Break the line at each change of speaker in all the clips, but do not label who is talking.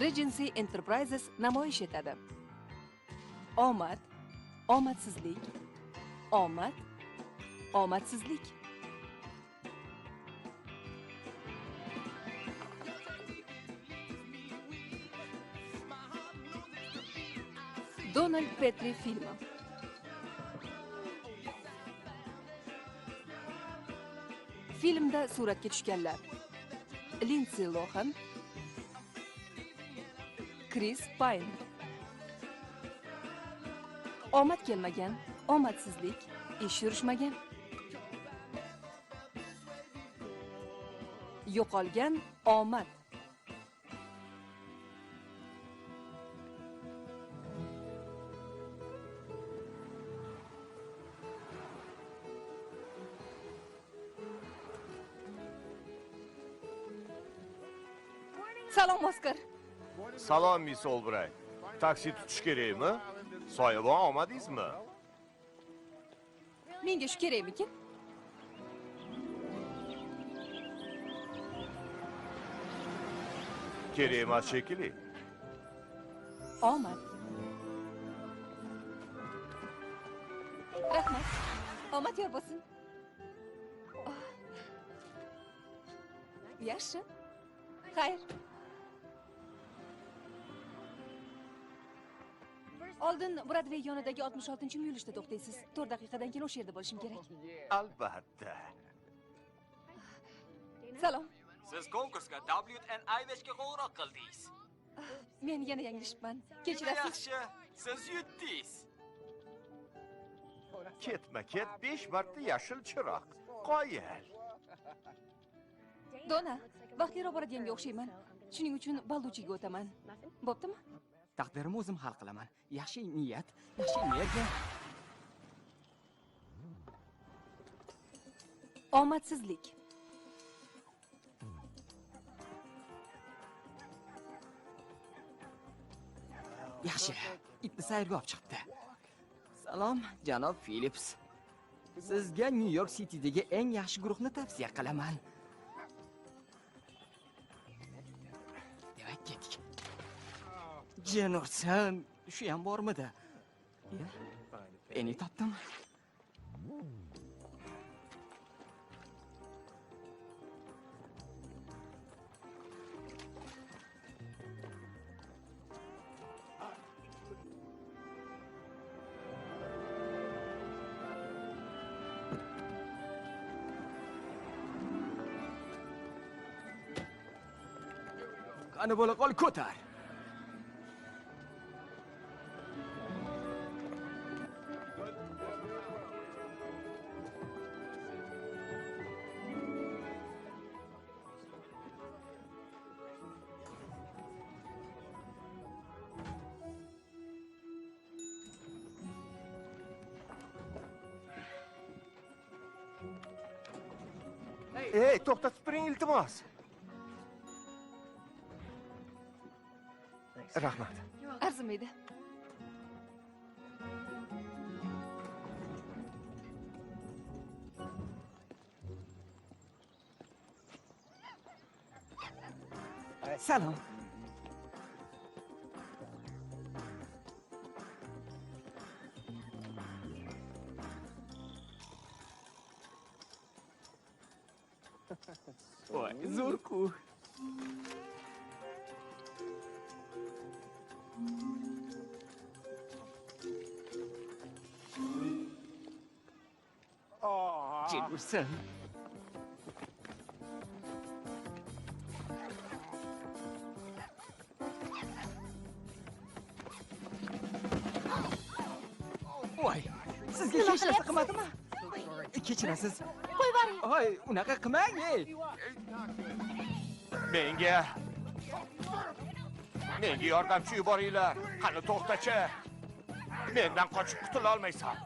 Regency Enterprises namoyish etadi. Omad, omadsizlik, omad, omadsizlik. Donald Petrie filmi. Filmda suratga tushganlar: Lindsay Lohan, Chris Pine. Omad kelmagan, omadsizlik, ish yurishmagan. Yo'qolgan omad. Salom, Oskar.
Salom, Miss Olbray. Taksi tutish kerakmi? Soyabon olmadingizmi?
Menga shu kerakmikin?
Kerak emas shekilli.
Omad. Rahmat. Omad yor bo'lsin. Yaxshi. Xayr. Oldin Broadway yonidagi 66-muyulishda to'xtaysiz. 4 daqiqadan keyin o'sha yerda bo'lishim kerak.
Albatta.
Salom.
Siz konkursga WNIVH ga qo'ng'iroq qildingiz.
Men yana yanglishibman. Kechirasiz.
Yaxshi, siz yutdingiz.
Ketma-ket 5 marta yashil chiroq. Qoyil.
Dona, vaqtliroq boradiganga o'xshayman. Shuning uchun balduchiga o'taman. Bo'ptimi?
Taqdirimni o'zim hal qilaman. Yaxshi niyat, yaxshi energiya.
Omadsizlik.
Yaxshi, itni sayrga olib chiqibdi. Salom, janob Phillips. Sizga New York City'dagi eng yaxshi guruhni tavsiya qilaman. Demak, ketdik. Jenursan, shu ham bormidi? Eni topdim. Qani bo'la qol, ko'tar.
Ey, to'xtatib turing, iltimos. Rahmat.
Arzimaydi.
Salom. Voy, zo'r-ku. Jenursan. Voy, sizga hech narsa qilmadimi? Kechirasiz.
Qo'y boring.
Voy, unaqa qilmang, ey.
Menga yordamchi yuboringlar. Qani to'xtachi. Mendan qochib qutula olmaysan.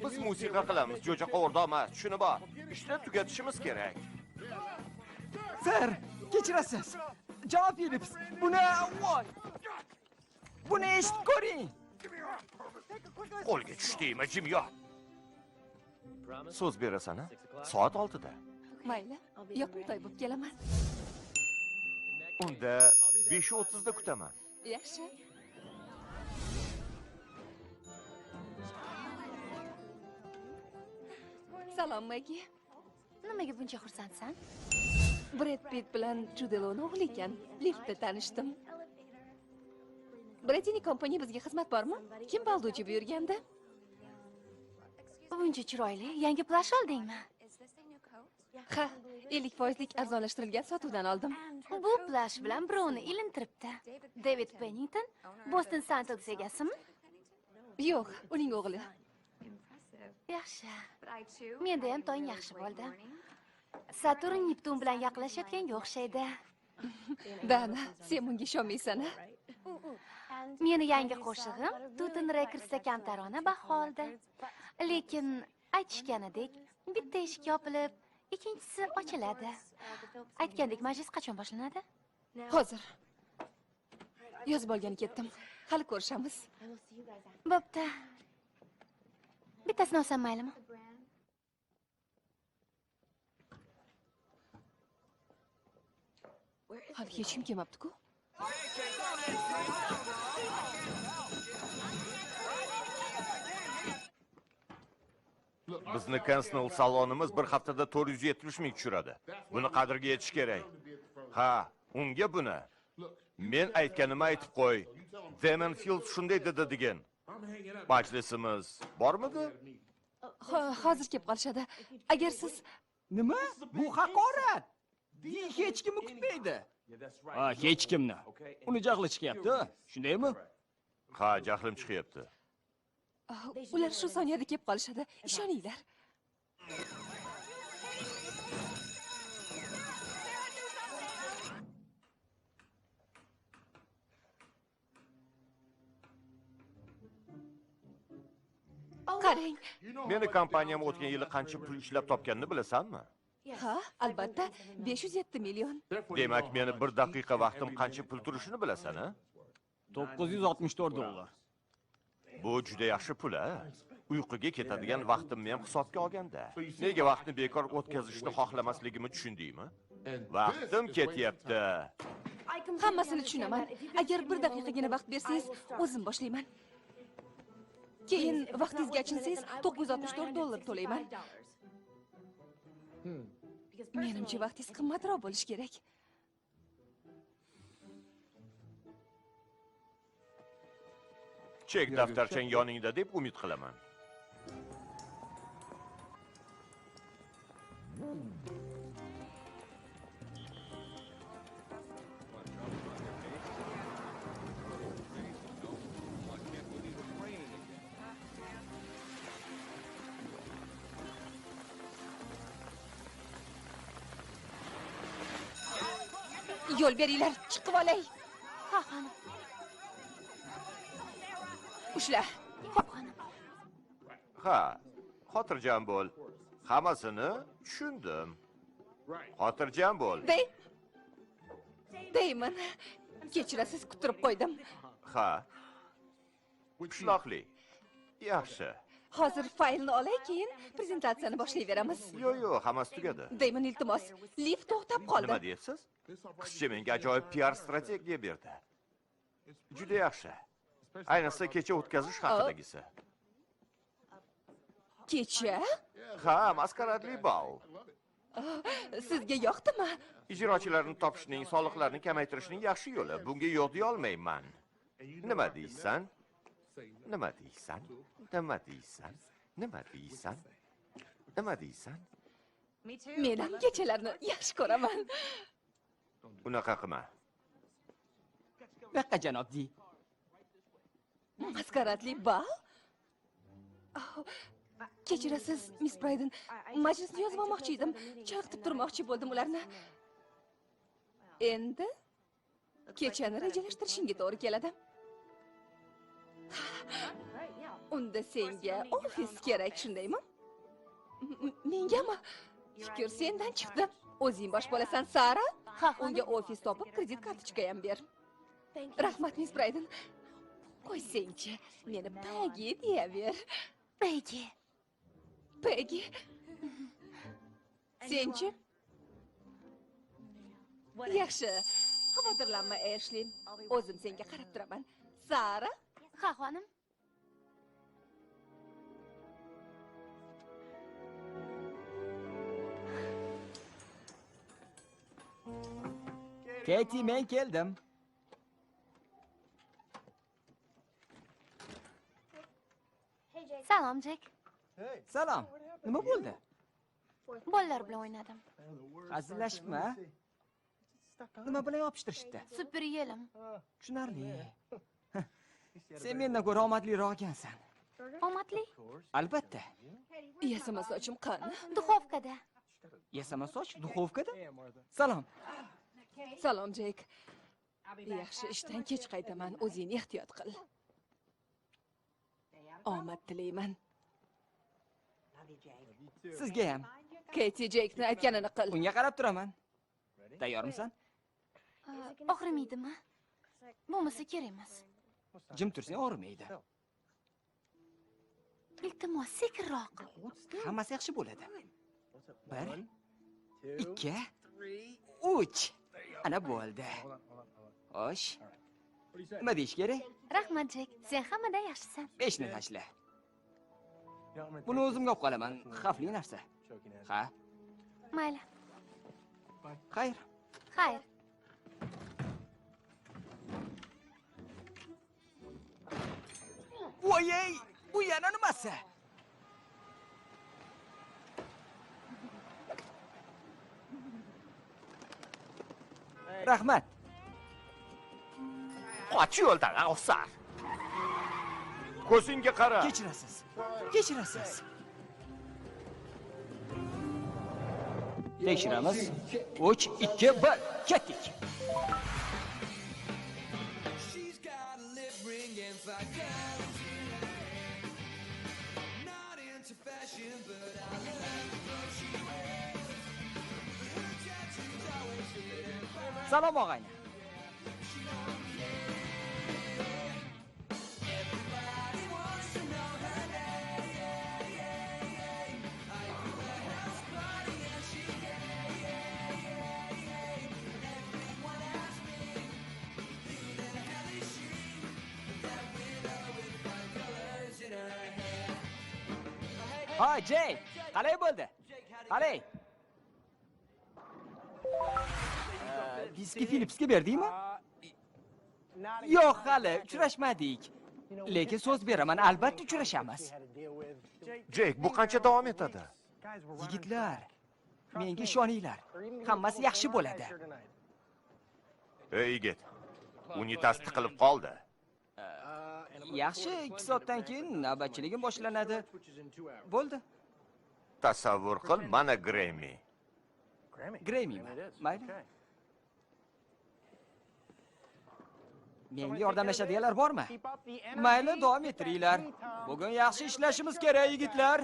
Biz musiqa qilamiz, jo'ja qovurdoq emas, shuni bor. Ishni tugatishimiz kerak.
Sir, kechirasiz. Janob Phillips, buni eshitib ko'ring.
Qo'lga tushdingmi, jim yo'q. So'z berasan-a? Soat 6da.
Mayli, yoqimtoy bo'lib kelaman.
Unda 5:30 da kutaman.
Yaxshi. Salom, Maggie.
Nimaga buncha xursandsan?
Brad Pitt bilan Jude Law'ning o'g'li ekan. Liftda tanishdim. Bratini kompaniya bizga xizmat bormi? Kim balduchi buyurgandi?
Buncha chiroyli. Yangi plash oldingmi?
Ha, 50% arzonlashtirilgan sotuvdan oldim.
Bu plash bilan birovni ilintiribdi. David Pennington, Boston Celtics egasimi?
Yo'q, uning o'g'li.
Yaxshi. Menda ham tong yaxshi bo'ldi. Saturn Neptun bilan yaqinlashayotganga o'xshaydi.
Dana, sen bunga ishonmaysan-a?
Meni yangi qo'shig'im Tutin Recordsda kamtarona baho oldi. Lekin aytishganidek, bitta eshik yopilib, ikkinchisi ochiladi. Aytgandek, majlis qachon boshlanadi?
Hozir. Yozib olgani ketdim. Hali ko'rishamiz.
Bo'pti. Bittasini olsam maylimi?
Hali hech kim kelmabdi-ku.
Bizni Kensignal salonimiz bir haftada 470 ming tushiradi. Buni qadriga yetish kerak. Ha, unga buni. Men aytganimni aytib qo'y. Damon Field shunday dedi degan. Majlisimiz bormidi?
Hozir kelib qolishadi. Agar siz
Nima? Bu haqorat. Hech kimni kutmaydi. Ha, hech kimni. Uni jahli chiqyapti, shundaymi?
Ha, jahlim chiqyapti.
ular shu soniyada kelib qolishadi. Ishoninglar. Qarang.
Meni kompaniyam o'tgan yili qancha pul ishlab topganini bilasanmi?
Ha, albatta 507 million.
Demak, meni bir daqiqa vaqtim qancha pul turishini bilasan-a?
964 dollar.
Bu juda yaxshi pul-a. Uyquga ketadigan vaqtimni ham hisobga olganda. Nega vaqtni bekor o'tkazishni xohlamasligimni tushundingmi? Vaqtim ketyapti.
Hammasini tushunaman. Agar bir daqiqagina vaqt bersangiz, o'zim boshlayman. Keyin vaqtingizga achinsangiz 964 dollar to'layman. Menimcha vaqtingiz qimmatroq bo'lishi kerak.
Chek daftarchang yoningda deb umid qilaman.
Yo'l beringlar, chiqib olay.
Ha, xonim.
Ushla.
Xo'p, xonim.
Ha, xotirjam bo'l. Hammasini tushundim. Xotirjam bo'l.
Deyman. Kechirasiz, kuttirib qo'ydim.
Ha. Qishloqli. Yaxshi.
Hozir faylni olay, keyin prezentatsiyani boshlayveramiz.
Yo'q, hammasi tugadi.
Deyman, iltimos. Lift to'xtab qoldi.
Nima deyapsiz? Qizcha menga ajoyib PR strategiya berdi. Juda yaxshi. Ayniqsa kecha o'tkazish haqidagisi.
Kecha?
Ha, maskaradli bal.
Sizga yoqdimi?
Ijrochilarni topishning, soliqlarni kamaytirishning yaxshi yo'li. Bunga yo'q deya olmayman. Nima deysan? Nima deysan? Nima deysan? Nima deysan? Nima deysan?
Men ham kechalarni yaxshi ko'raman.
Unaqa qilma.
Yo'qqa janob di.
Maskaratli bal? Kechirasiz, Miss Brayden. Majlisni yozib olmoqchi edim. Chalqitib turmoqchi bo'ldim ularni. Endi kechani rejalashtirishingga to'g'ri keladi. Unda senga ofis kerak, shundaymi? Mengami? Fikr sendan chiqdi. O'zing bosh bo'lasan, Sara. Unga ofis topib, kredit kartochka ham ber. Rahmat, Miss Brayden. Qo'ysangchi, meni Peggy deyaver.
Peggy.
Peggy. Senchi? Yaxshi. Xavotirlanma, Ashli. O'zim senga qarab turaman. Sara?
Ha, xonim.
Keti, men keldim.
Salom, Jack.
Salom. Nima bo'ldi?
Bolalar bilan o'ynadim.
Hazillashibmi? Nima bilan yopishtirishdi?
Super yelim.
Tushunarli. Sen mendan ko'ra omadliroq ekansan.
Omadli.
Albatta.
Yasama sochim qani?
Duxovkada.
Yasama soch duxovkada? Salom.
Salom, Jek. Yaxshi, ishdan kech qaytaman. O'zingni ehtiyot qil. Omad tilayman.
Sizga ham.
Keti Jekni aytganini qil.
Unga qarab turaman. Tayyormisan?
Og'rimaydimi? Bo'lmasa kerak emas.
Jim tursang og'rimaydi.
Iltimos, sekinroq.
Hammasi yaxshi bo'ladi. 1 2 3 Ana bo'ldi. Xo'sh. Nima deyish kerak?
Rahmat, Jack. Sen hammadan yaxshisan.
5 ni tashla. Buni o'zimga olib qolaman. Xavfli narsa. Ha?
Mayli.
Xayr.
Xayr.
Voyey, bu yana nimasi? Rahmat.
Qoch yo'ldan, Osar. Ko'zingga qara.
Kechirasiz. Kechirasiz. Tekshiramiz. 3 2 1 ketdik. Salom og'ayni. Ha, Jay, qalay bo'ldi? Qalay? Diski Philipsga berdingmi? Yo'q, hali uchrashmadik. Lekin so'z beraman, albatta uchrashamiz.
Jek, bu qancha davom etadi?
Yigitlar, menga ishoninglar. Hammasi yaxshi bo'ladi.
Ey yigit, unitas tiqilib qoldi.
Yaxshi, 2 soatdan keyin navbatchiligim boshlanadi. Bo'ldi.
Tasavvur qil, mana Grammy.
Grammymi? Mayli. Menga yordamlashadiganlar bormi? Mayli, davom ettiringlar. Bugun yaxshi ishlashimiz kerak, yigitlar.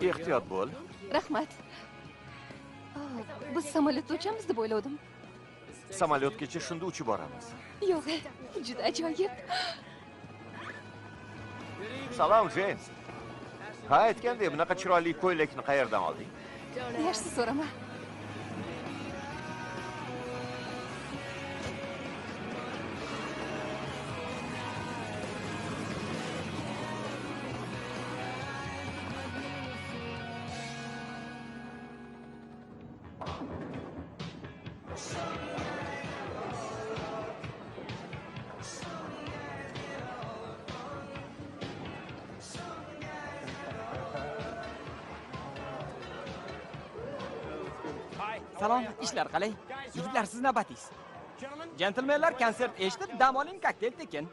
Ehtiyot bo'l.
Rahmat. Biz samolyotda uchamiz deb o'yladim.
Samolyotgacha shunda uchib boramiz.
Yo'q, juda ajoyib.
Salom, James. Ha, aytgandek, bunaqa chiroyli ko'ylakni qayerdan olding?
Yaxshi so'rama.
Salom, ishlar qalay? Yigitlar, siz navbatingiz. Gentlemenlar, konsert eshitib, dam oling, kokteyl tekin.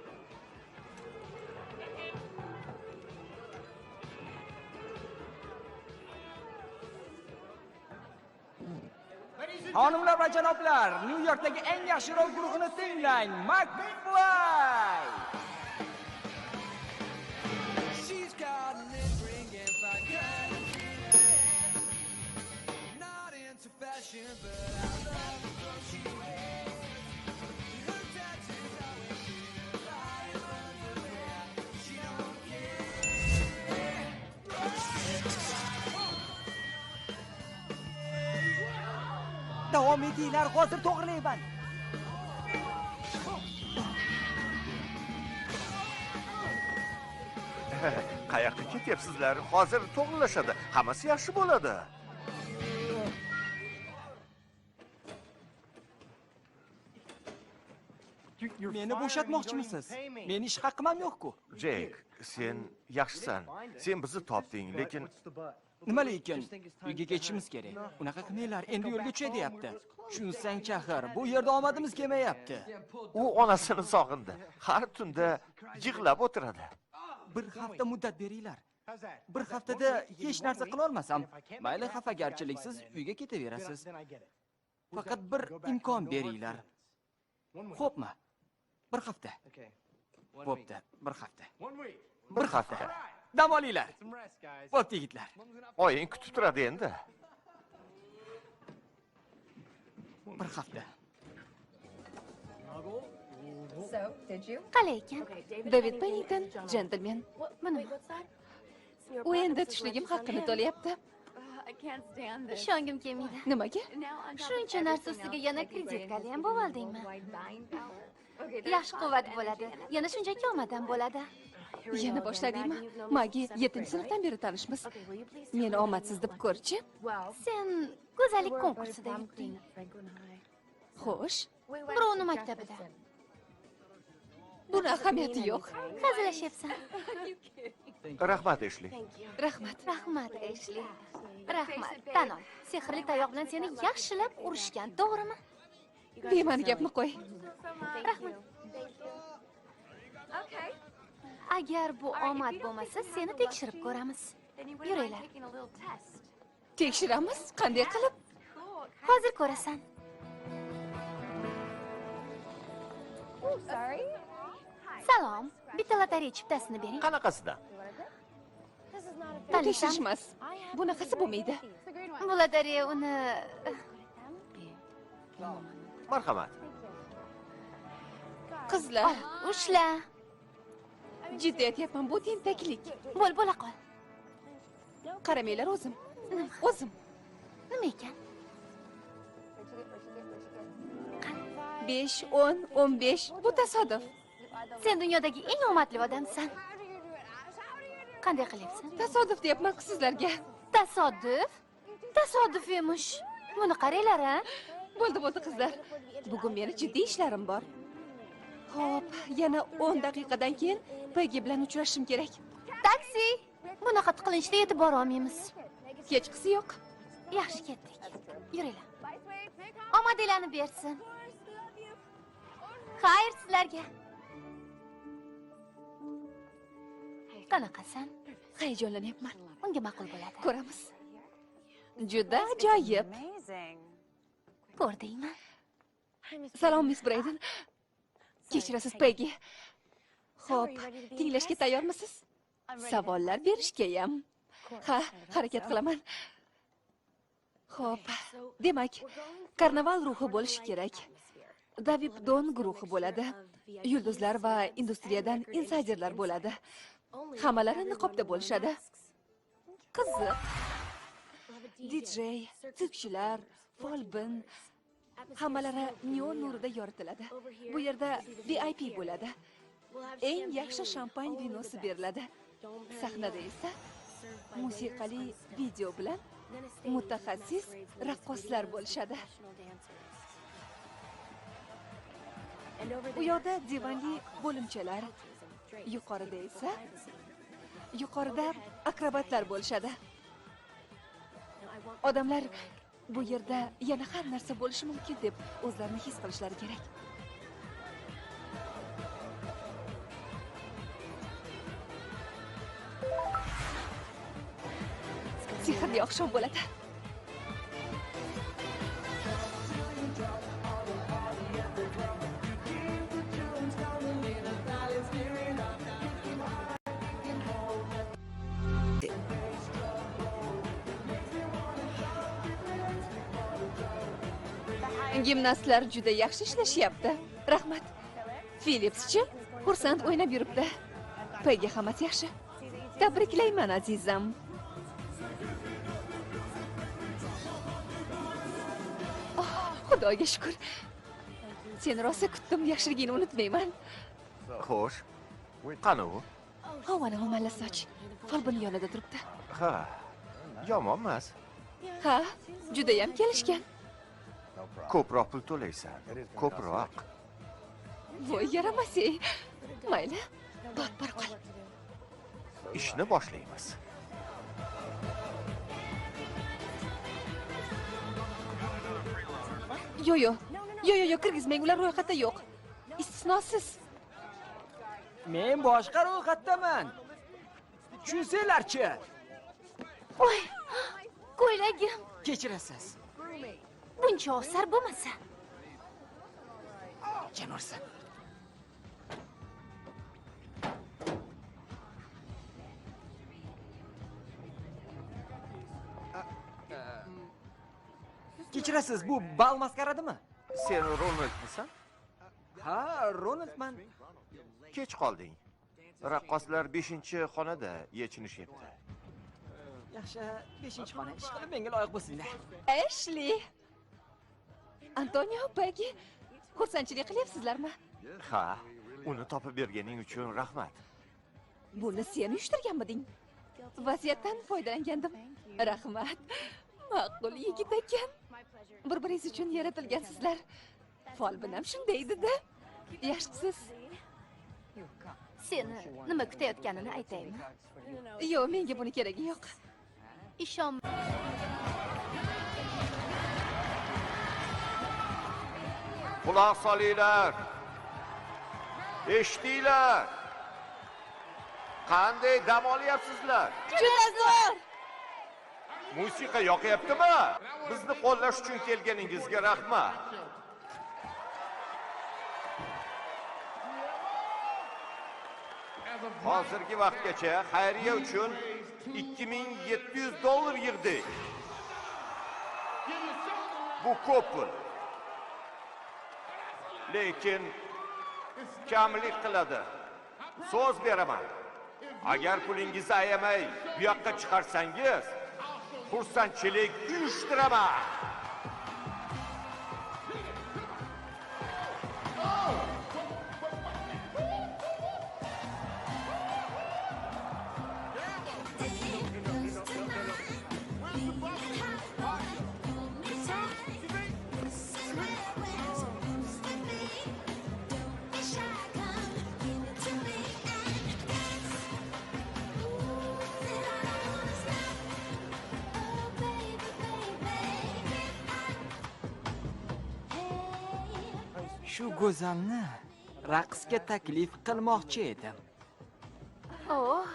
Xonimlar va janoblar, New Yorkdagi eng yaxshi rock guruhini tinglang. McFly! Davom etinglar, hozir to'g'rilayman.
Qayoqqa ketyapsizlar? Hozir to'g'rilashadi. Hammasi yaxshi bo'ladi.
Meni bo'shatmoqchimisiz? Meni ish haqqim ham yo'q-ku.
Jek, sen yaxshisan. Sen bizni topding, lekin
Nima lekin? Uyga ketishimiz kerak. Unaqa qilmanglar, endi yo'lga tushay deyapti. Tushunsang, Chaqir, bu yerda omadimiz kelmayapti.
u onasini sog'indi. Har tunda yig'lab o'tiradi.
Bir hafta muddat beringlar. Bir haftada hech narsa qila olmasam, mayli xafagarchiliksiz uyga ketaverasiz. Faqat bir imkon beringlar. Xo'pmi? Bir hafta. Bo'pti, bir hafta.
Bir hafta.
Dam olinglar. Bo'pti yigitlar.
Oying kutib turadi endi.
Bir hafta.
Qalay ekan?
David Pennington, jentelmen.
Buni
U endi tushligim haqqini to'layapti.
ishongim kelmaydi.
Nimaga?
Shuncha narsa ustiga yana kreditkali ham bo'ldingmi? Yaxshi quvvat bo'ladi. Yana shunchaki omaddan bo'ladi.
Yana boshladingmi? Magi 7-sinfdan beri tanishmiz. Meni omadsiz deb ko'rchi.
Sen go'zallik konkursida yutding.
Xo'sh,
Birovni maktabida.
buni ahamiyati yo'q.
Hazillashyapsan.
Rahmat, Eshli.
Rahmat.
Rahmat, Eshli. Rahmat. Tan ol. Sehrli tayoq bilan seni yaxshilab urishgan, to'g'rimi?
Bema'ni gapni qo'y.
Rahmat. Agar bu omad bo'lmasa, seni tekshirib ko'ramiz. Yuringlar.
Tekshiramiz? Qanday qilib?
Hozir ko'rasan. Salom. Bitta lotereya chiptasini bering.
Qanaqasidan?
Bu tekshirish emas. Bunaqasi bo'lmaydi.
Bu lotereya uni
Marhamat.
Qizlar,
ushla.
jiddiy aytyapman, bu tentaklik.
Bo'la qol.
Qaramanglar o'zim. O'zim.
Nima ekan?
5, 10, 15. Bu tasodif.
Sen dunyodagi eng omadli odamsan. Qanday qilyapsan?
Tasodif deyapman sizlarga.
Tasodif? Tasodif emish. Buni qaranglar, ha?
Bo'ldi qizlar. Bugun meni jiddiy ishlarim bor. Xo'p, yana 10 daqiqadan keyin Peggy bilan uchrashishim kerak.
Taksi! Bunaqa tiqilinchda yetib bora olmaymiz.
Kechqisi yo'q.
Yaxshi ketdik. Yuringlar. Omadinglarni bersin. Xayr sizlarga. Qanaqasan?
Hayajonlanyapman.
Unga ma'qul bo'ladi.
Ko'ramiz. Juda ajoyib.
Ko'rdingmi?
Salom, Miss Brayden. Kechirasiz, Peggy. Xo'p, tinglashga tayyormisiz? Savollar berishga ham. Ha, harakat qilaman. Xo'p, demak, karnaval ruhi bo'lishi kerak. David Don guruhi bo'ladi. Yulduzlar va industriyadan insayderlar bo'ladi. Hammalari niqobda bo'lishadi. Qiziq. DJ, sirkchilar, folbin hammalari neon nurida yoritiladi. Bu yerda VIP bo'ladi. Eng yaxshi shampan vinosi beriladi. Sahnada esa musiqali video bilan mutaxassis raqqoslar bo'lishadi. U yoqda divanli bo'limchalar, yuqorida akrobatlar bo'lishadi. Odamlar bu yerda yana har narsa bo'lishi mumkin deb o'zlarini his qilishlari kerak. Sehrli oqshom bo'ladi. Gimnastlar juda yaxshi ishlashyapti. Rahmat. Philips-chi, xursand o'ynab yuribdi. Payga hammasi yaxshi. Tabriklayman azizam. Xudoga shukr. Seni rosa kutdim, yaxshiligingni unutmayman.
Xo'sh. Qani u?
Havani omalla soch. Folbin yonida turibdi.
Ha. Yomon emas.
Ha, judayam kelishgan.
Ko'proq pul to'laysan. Ko'proq.
Voy yaramas-ey. Mayli, totpar qol.
Ishni boshlaymiz.
Yo, kirgizmang, ular ro'yxatda yo'q. Istisnosiz.
Men boshqa ro'yxatdaman. Tushuninglar-chi.
Voy, ko'ylagim.
Kechirasiz.
Buncha osar bo'lmasa.
Janorsan. Kechirasiz, bu bal maskaradimi?
Sen Ronaldmisan?
Ha, Ronaldman.
Kech qolding. Raqqoslar 5-xonada yechinishyapti.
Yaxshi, 5-xona ish qilib menga loyiq bo'lsinglar.
Ashli. Antonio, Peggy, xursandchilik qilyapsizlarmi?
Ha, uni topib berganing uchun rahmat.
Buni sen uyushtirganmiding? Vasiyatdan foydalangandim. Rahmat. Ma'qul yigit ekan. Bir-biringiz uchun yaratilgansizlar. Folbinam shunday dedi. Yaxshisiz.
Seni nima kutayotganini aytaymi?
Yo'q, menga buni keragi yo'q.
Ishon.
Quloq solinglar. Eshitinglar. Qanday dam olyapsizlar?
Juda zo'r.
Musiqa yoqyaptimi? Bizni qo'llash uchun kelganingizga rahmat. Hozirgi vaqtgacha xayriya uchun $2700 yig'dik. Bu ko'p pul. Lekin kamlik qiladi. So'z beraman. Agar pulingizni ayamay bu yoqqa chiqarsangiz, xursandchilik uyushtiraman.
Shu go'zalni raqsga taklif qilmoqchi edim.
Oh.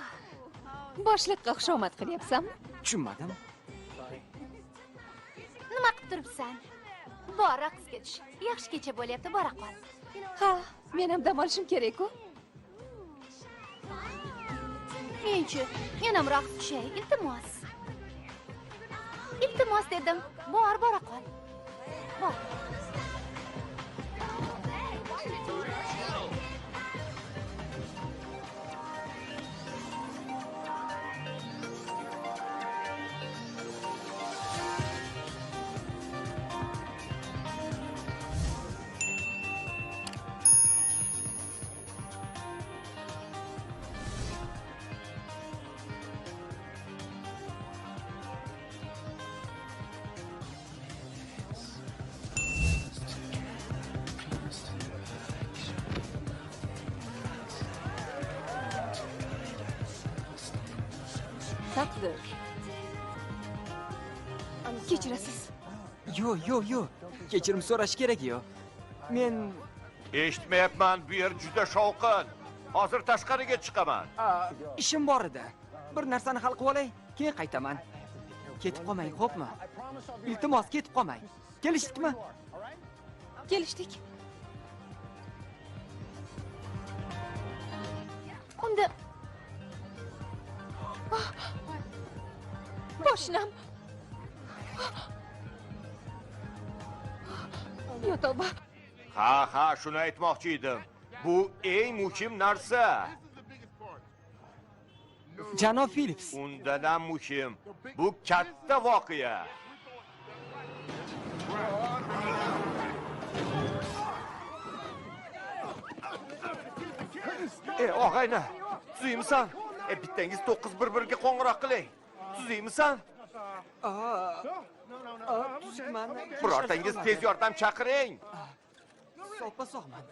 Boshliqqa xushomad qilyapsanmi?
Tushunmadim.
Nima qilib turibsan? Bor raqsga tush. Yaxshi kecha bo'lyapti, bora qol.
Ha, men ham dam olishim kerak-ku.
Men-chi, men ham raqs tushay, iltimos. Iltimos dedim. Bora qol. Bor.
Taqdir. Kechirasiz.
Yo'q. Kechirim so'rash kerak yo'q. Men
Eshitmayapman, bu yer juda shovqin. Hozir tashqariga chiqaman.
ishim bor edi. Bir narsani hal qilib olay, keyin qaytaman. Ketib qolmang, xo'pmi? Iltimos, ketib qolmang. Kelishdikmi?
Kelishdik.
Unda
Boshinam. Yo tavba.
Ha, shuni aytmoqchi edim. Bu eng muhim narsa.
Janob Phillips,
Undan ham muhim. Bu katta voqea. Og'ayni, tuzaymisan? Bittangiz 911 ga qo'ng'iroq qiling. Tuzaymisan?
tuzukman.
Birortangiz tez yordam chaqiring.
Soppa sog'man.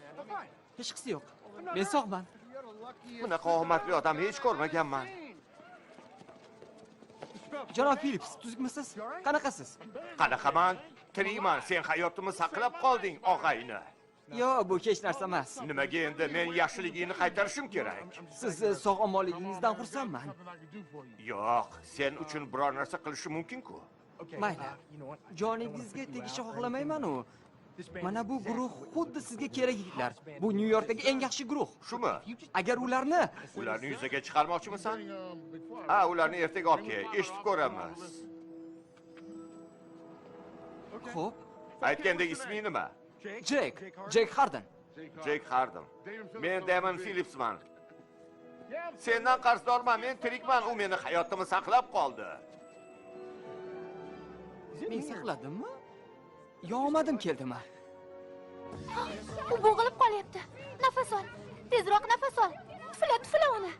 Hech qisi yo'q. Men sog'man.
Bunaqa omadli odam hech ko'rmaganman.
Janob Phillips, tuzukmisiz? Qanaqasiz?
Qanaqaman? Tirikman, sen hayotimni saqlab qolding, og'ayni.
Yo'q, bu hech narsa emas.
Nimaga endi men yaxshiligingni qaytarishim kerak?
Siz sog' omonligingizdan xursandman.
Yo'q, sen uchun biror narsa qilishim mumkin-ku.
Mayli. Joningizga tegishni xohlamayman-u. Mana bu guruh xuddi sizga kerak yigitlar. Bu New Yorkdagi eng yaxshi guruh.
Shumi?
Agar ularni
Yuzaga chiqarmoqchimisan? Ha, ularni ertaga olib kel, eshitib ko'ramiz.
Xo'p,
Aytgandek isming nima?
Jek Harden.
Jek Harden. Men Damon Phillipsman. Sendan qarzdorman, men tirikman, u meni hayotimni saqlab qoldi.
Men saqladimmi? Yo'madim keldimi?
U bo'g'ilib qolyapti. Nafas ol. Tezroq nafas ol. Tufla uni.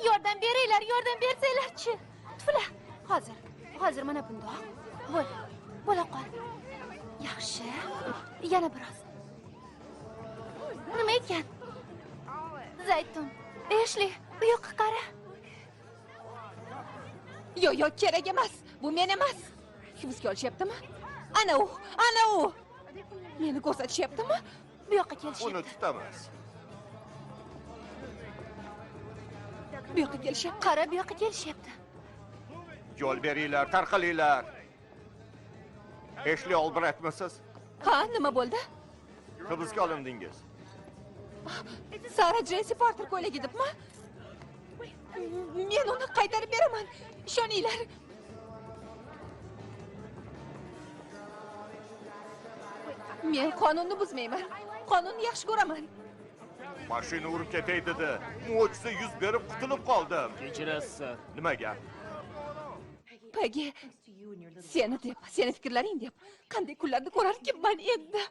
Yordam beringlar, yordam bersanglar-chi. Tufla. Hozir mana bundoq. Bo'la qol. Yaxshi. Yana biroz. Nima ekan? Zaytun. Eshli, bu yoqqa qara.
Yo'q, kerak emas. Bu men emas. Hibsga olishyaptimi? Ana u. Meni ko'rsatishyaptimi?
Bu yoqqa kelishyapti.
Uni tutamiz.
Bu yoqqa kelishyapti. Qara, bu yoqqa kelishyapti.
Yo'l beringlar, tarqalinglar. Eshli Olbraytmisiz?
Ha, nima bo'ldi?
Hibsga olindingiz.
Sara Jesi Porter ko'ylagi debmi? Men uni qaytarib beraman. Ishoninglar. Men qonunni buzmayman. Qonunni yaxshi ko'raman.
Mashina urib ketay dedi. Mo'jiza yuz berib qutulib qoldim.
Kechirasiz.
Nima gap?
Peggy, seni fikrlaring deb qanday kunlarni ko'rarkanman endi.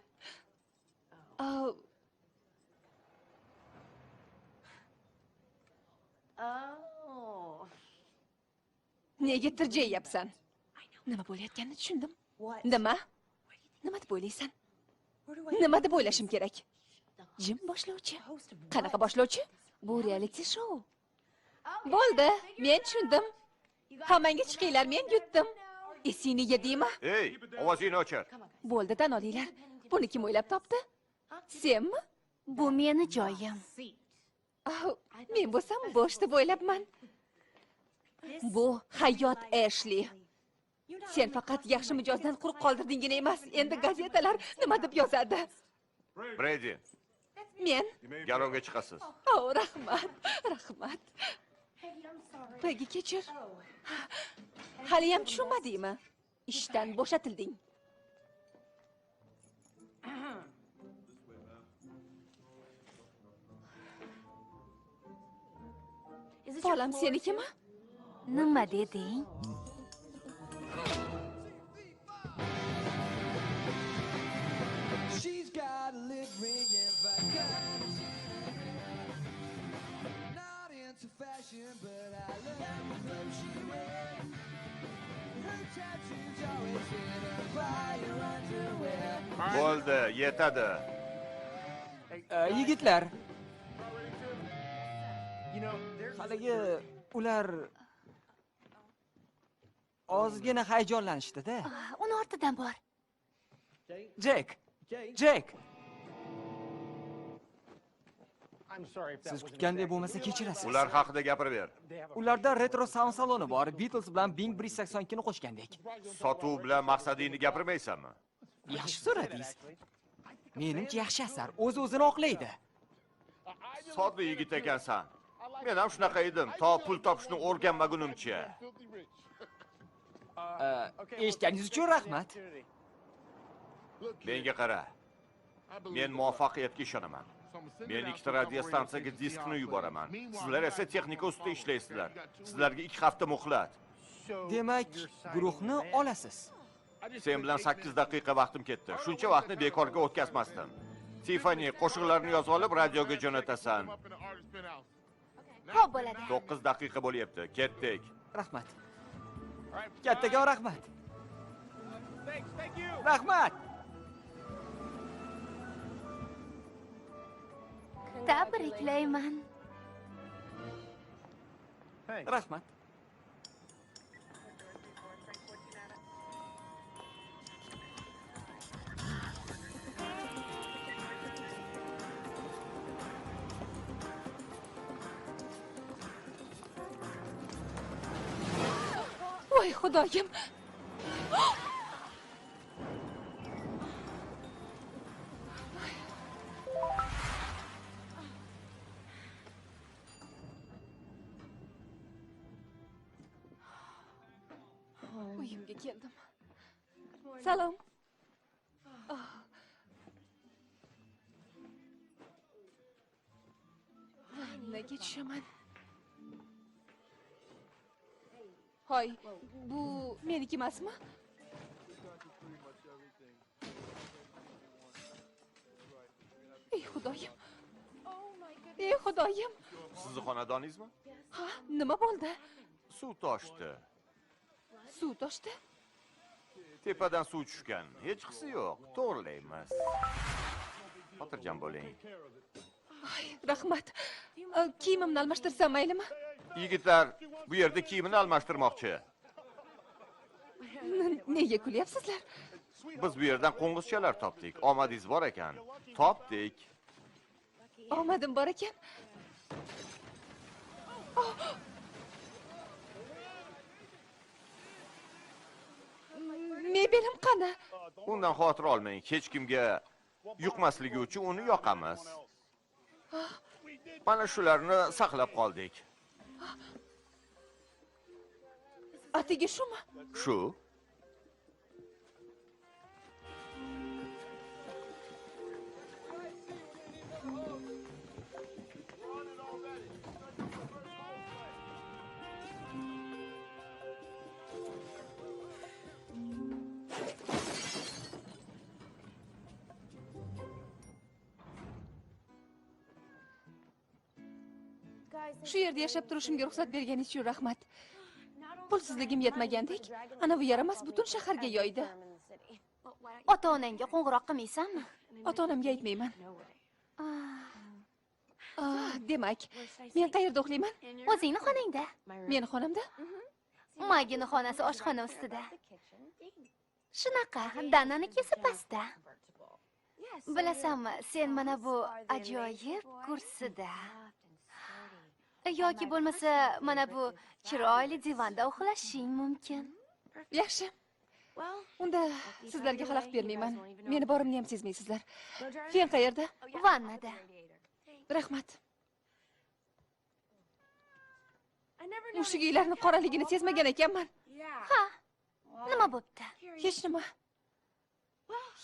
Nega tirjayapsan? Nima bo'layotganini tushundim. Nima deb o'ylaysan? Nima deb o'ylashim kerak? Jim boshlovchi. Qanaqa boshlovchi? Bu reality show. Bo'ldi, men tushundim. Hammangga chiqinglar, men yutdim. Esingni yedingmi?
Ey, ovozingni o'chir.
Bo'ldi, tan olinglar. Buni kim o'ylab topdi? Senmi?
Bu meni joyim.
Men bo'lsam bo'sh deb o'ylabman. Bu hayot, Ashli. Sen faqat yaxshi mijozdan quruq qoldirdingina emas, endi gazetalar nima deb yozadi?
Bredi,
Men?
garovga chiqasiz.
Rahmat. Peggy, kechir. Hali ham tushunmadingmi? Ishdan bo'shatilding. Bolam senikimi?
Nima deding?
She's got a lip ring and vodka. Not into fashion, but I love the clothes she wears. Her tattoos always in her fire underwear.
Bo'ldi, yetadi.
Yigitlar. Haligi ular ozgina hayajonlanishdi-da.
Uni ortidan bor.
Jek. Siz kutganday bo'lmasa kechirasiz.
Ular haqida gapirib ber.
Ularda retro sound saloni bor. Beatles bilan Bing Bridge 82 ni qo'shgandek.
Sotuv bilan maqsadingni gapirmaysanmi?
Yaxshi so'radingiz. Menimcha yaxshi asar, o'z-o'zini oqlaydi.
Sodda yigit ekansan. Men ham shunaqa edim, to pul topishni o'rganmagunimcha.
Eshitganingiz uchun rahmat.
Menga qara. Men muvaffaqiyatga ishonaman. Men ikkita radiostansiyaga diskni yuboraman. Sizlar esa texnika ustida ishlaysizlar. Sizlarga 2 hafta muhlat.
Demak, guruhni olasiz.
Sen bilan 8 daqiqa vaqtim ketdi. Shuncha vaqtni bekorga o'tkazmasdim. Tiffany, qo'shiqlarni yozib olib, radioga jo'natasan.
Xo'p bo'ladi.
9 daqiqa bo'lyapti. Ketdik.
Rahmat. Kattaga rahmat. Rahmat.
Tabriklayman.
Rahmat.
Voy xudoyim. Uyimga keldim. Salom. Nega tushaman? Hoy, bu meniki emasmi? Ey xudoyim. Ey xudoyim.
Sizni xonadoningizmi?
Ha, nima bo'ldi?
Suv toshdi.
Suv toshdi?
Tepadan suv tushgan. Hech qisi yo'q. To'g'rilaymiz. Xotirjam bo'ling.
Rahmat. Kiyimimni almashtirsam maylimi?
Yigitlar, bu yerda kiyimini almashtirmoqchi.
Nega kulyapsizlar?
Biz bu yerdan qo'ng'izchalar topdik. Omadingiz bor ekan. Topdik.
Omadim bor ekan. Mebelim qani?
Undan xavotir olmang. Hech kimga yuqmasligi uchun uni yoqamiz. Mana shularni saqlab qoldik.
Atigi shumi?
Shu.
Shu yerda yashab turishimga ruxsat berganingiz uchun rahmat. Pulsizligim yetmagandek, ana bu yaramas butun shaharga yoydi.
Ota-onangga qo'ng'iroq qilmaysanmi?
Ota-onamga aytmayman. Demak, men qayerda uxlayman?
O'zingni xonangda.
Meni xonamda?
Magini xonasi oshxona ustida. Shunaqa, Dananiki pastda. Bilasanmi, sen mana bu ajoyib kursida yoki bo'lmasa mana bu chiroyli divanda uxlashing mumkin.
Yaxshi. Unda sizlarga xalaqit bermayman. Meni borimni ham sezmaysizlar. Fen qayerda?
Vannada.
Rahmat. Mushugiylarni qoraligini sezmagan ekanman.
Ha. Nima bo'pti?
Hech nima.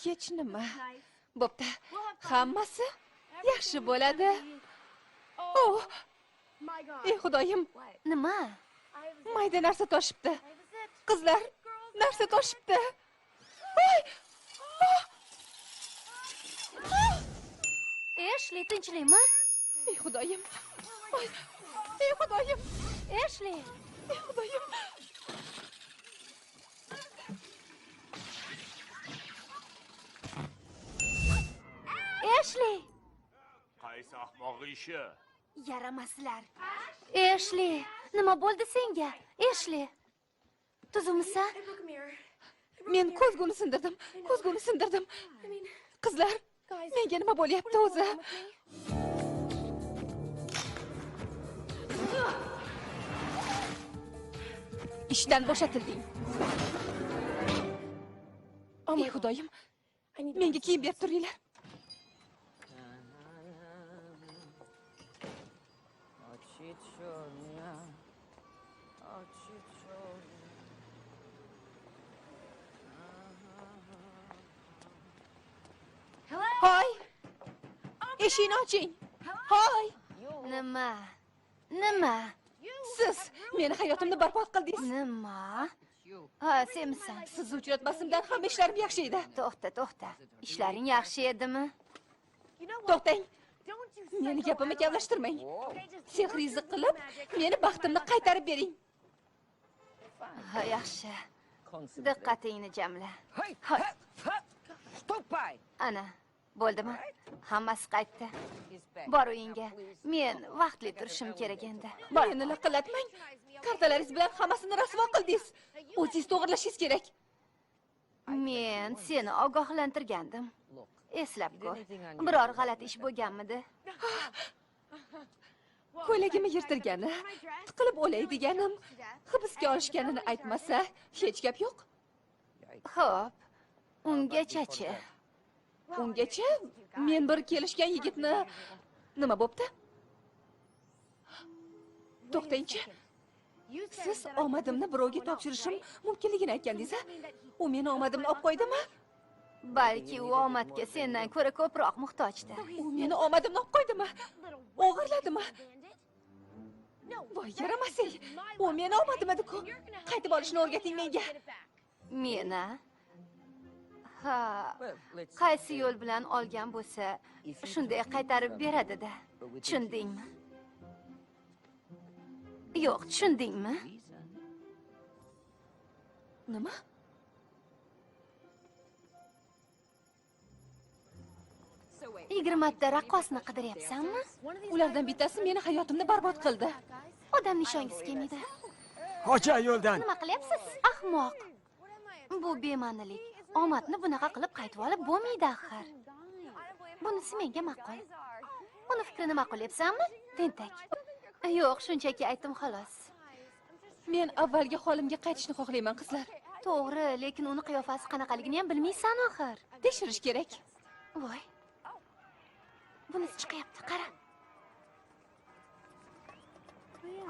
Hech nima. Bo'pti. Hammasi yaxshi bo'ladi. Oh! Ey xudoyim,
Nima?
mayda narsa toshibdi. Qizlar, narsa toshibdi.
Eshli, tinchlikmi?
Ey xudoyim. Ey xudoyim.
Eshli.
Ey xudoyim.
Eshli.
Qaysi ahmoq ishi?
Yaramaslar. Eshli, nima bo'ldi senga? Eshli. Tuzukmisan?
Men ko'zguni sindirdim. Ko'zguni sindirdim. Qizlar, menga nima bo'lyapti o'zi? Ishdan bo'shatilding. Ey xudoyim, menga kiyim berib turinglar. Hoy, eshikni oching. Hoy,
Nima?
siz meni hayotimni barbod qildingiz.
Nima? Ha, senmisan?
Sizni uchratmasimdan hamma ishlarim yaxshi edi.
To'xta. Ishlaring yaxshi edimi?
To'xtang. Meni gapimni kavlashtirmang. Sehriy qilib, meni baxtimni qaytarib bering.
Ha, yaxshi. Diqqatingni jamla. Ana, bo'ldimi? Hammasi qaytdi. Bor uyingga. Men vaqtli turishim kerak endi.
Meni laqillatmang. Kartalaringiz bilan hammasini rasvo qildingiz. O'zingiz to'g'rilashingiz kerak.
Men seni ogohlantirgandim. Eslab ko'r. Biror g'alati ish bo'lganmidi?
Ko'ylagimni yirtirgani, tiqilib o'lay deganim, hibsga olishganini aytmasa, hech gap yo'q.
Xo'p, ungacha-chi?
Ungacha men bir kelishgan yigitni nima bo'pti? To'xtangchi. Siz omadimni birovga topshirishim mumkinligini aytgandingiz-a? U meni omadimni olib qo'ydimi?
Balki u omadga sendan ko'ra ko'proq muhtojdir.
U meni omadimni olib qo'ydimi? O'g'irladimi? Voy, yaramasay. U meni omadim edi-ku. Qaytib olishni o'rgating menga.
Meni? Ha, qaysi yo'l bilan olgan bo'lsa, shunday qaytarib beradi-da. Tushundingmi? Yo'q, tushundingmi?
Nima?
Yigirmata raqqosni qidiryapsanmi?
Ulardan bittasi meni hayotimni barbod qildi.
Odamni ishongisi kelmaydi.
Qocha yo'ldan.
Nima qilyapsiz? Ahmoq. Bu bema'nilik. Omadni bunaqa qilib qaytib olib bo'lmaydi axir. Bunisi menga ma'qul. Uni fikrini ma'qullayapsanmi? Tentak. Yo'q, shunchaki aytdim xolos.
Men avvalgi holimga qaytishni xohlayman, qizlar.
To'g'ri, lekin uni qiyofasi qanaqaligini ham bilmaysan axir.
Tekshirish kerak.
Voy. Bunisi chiqyapti, qara.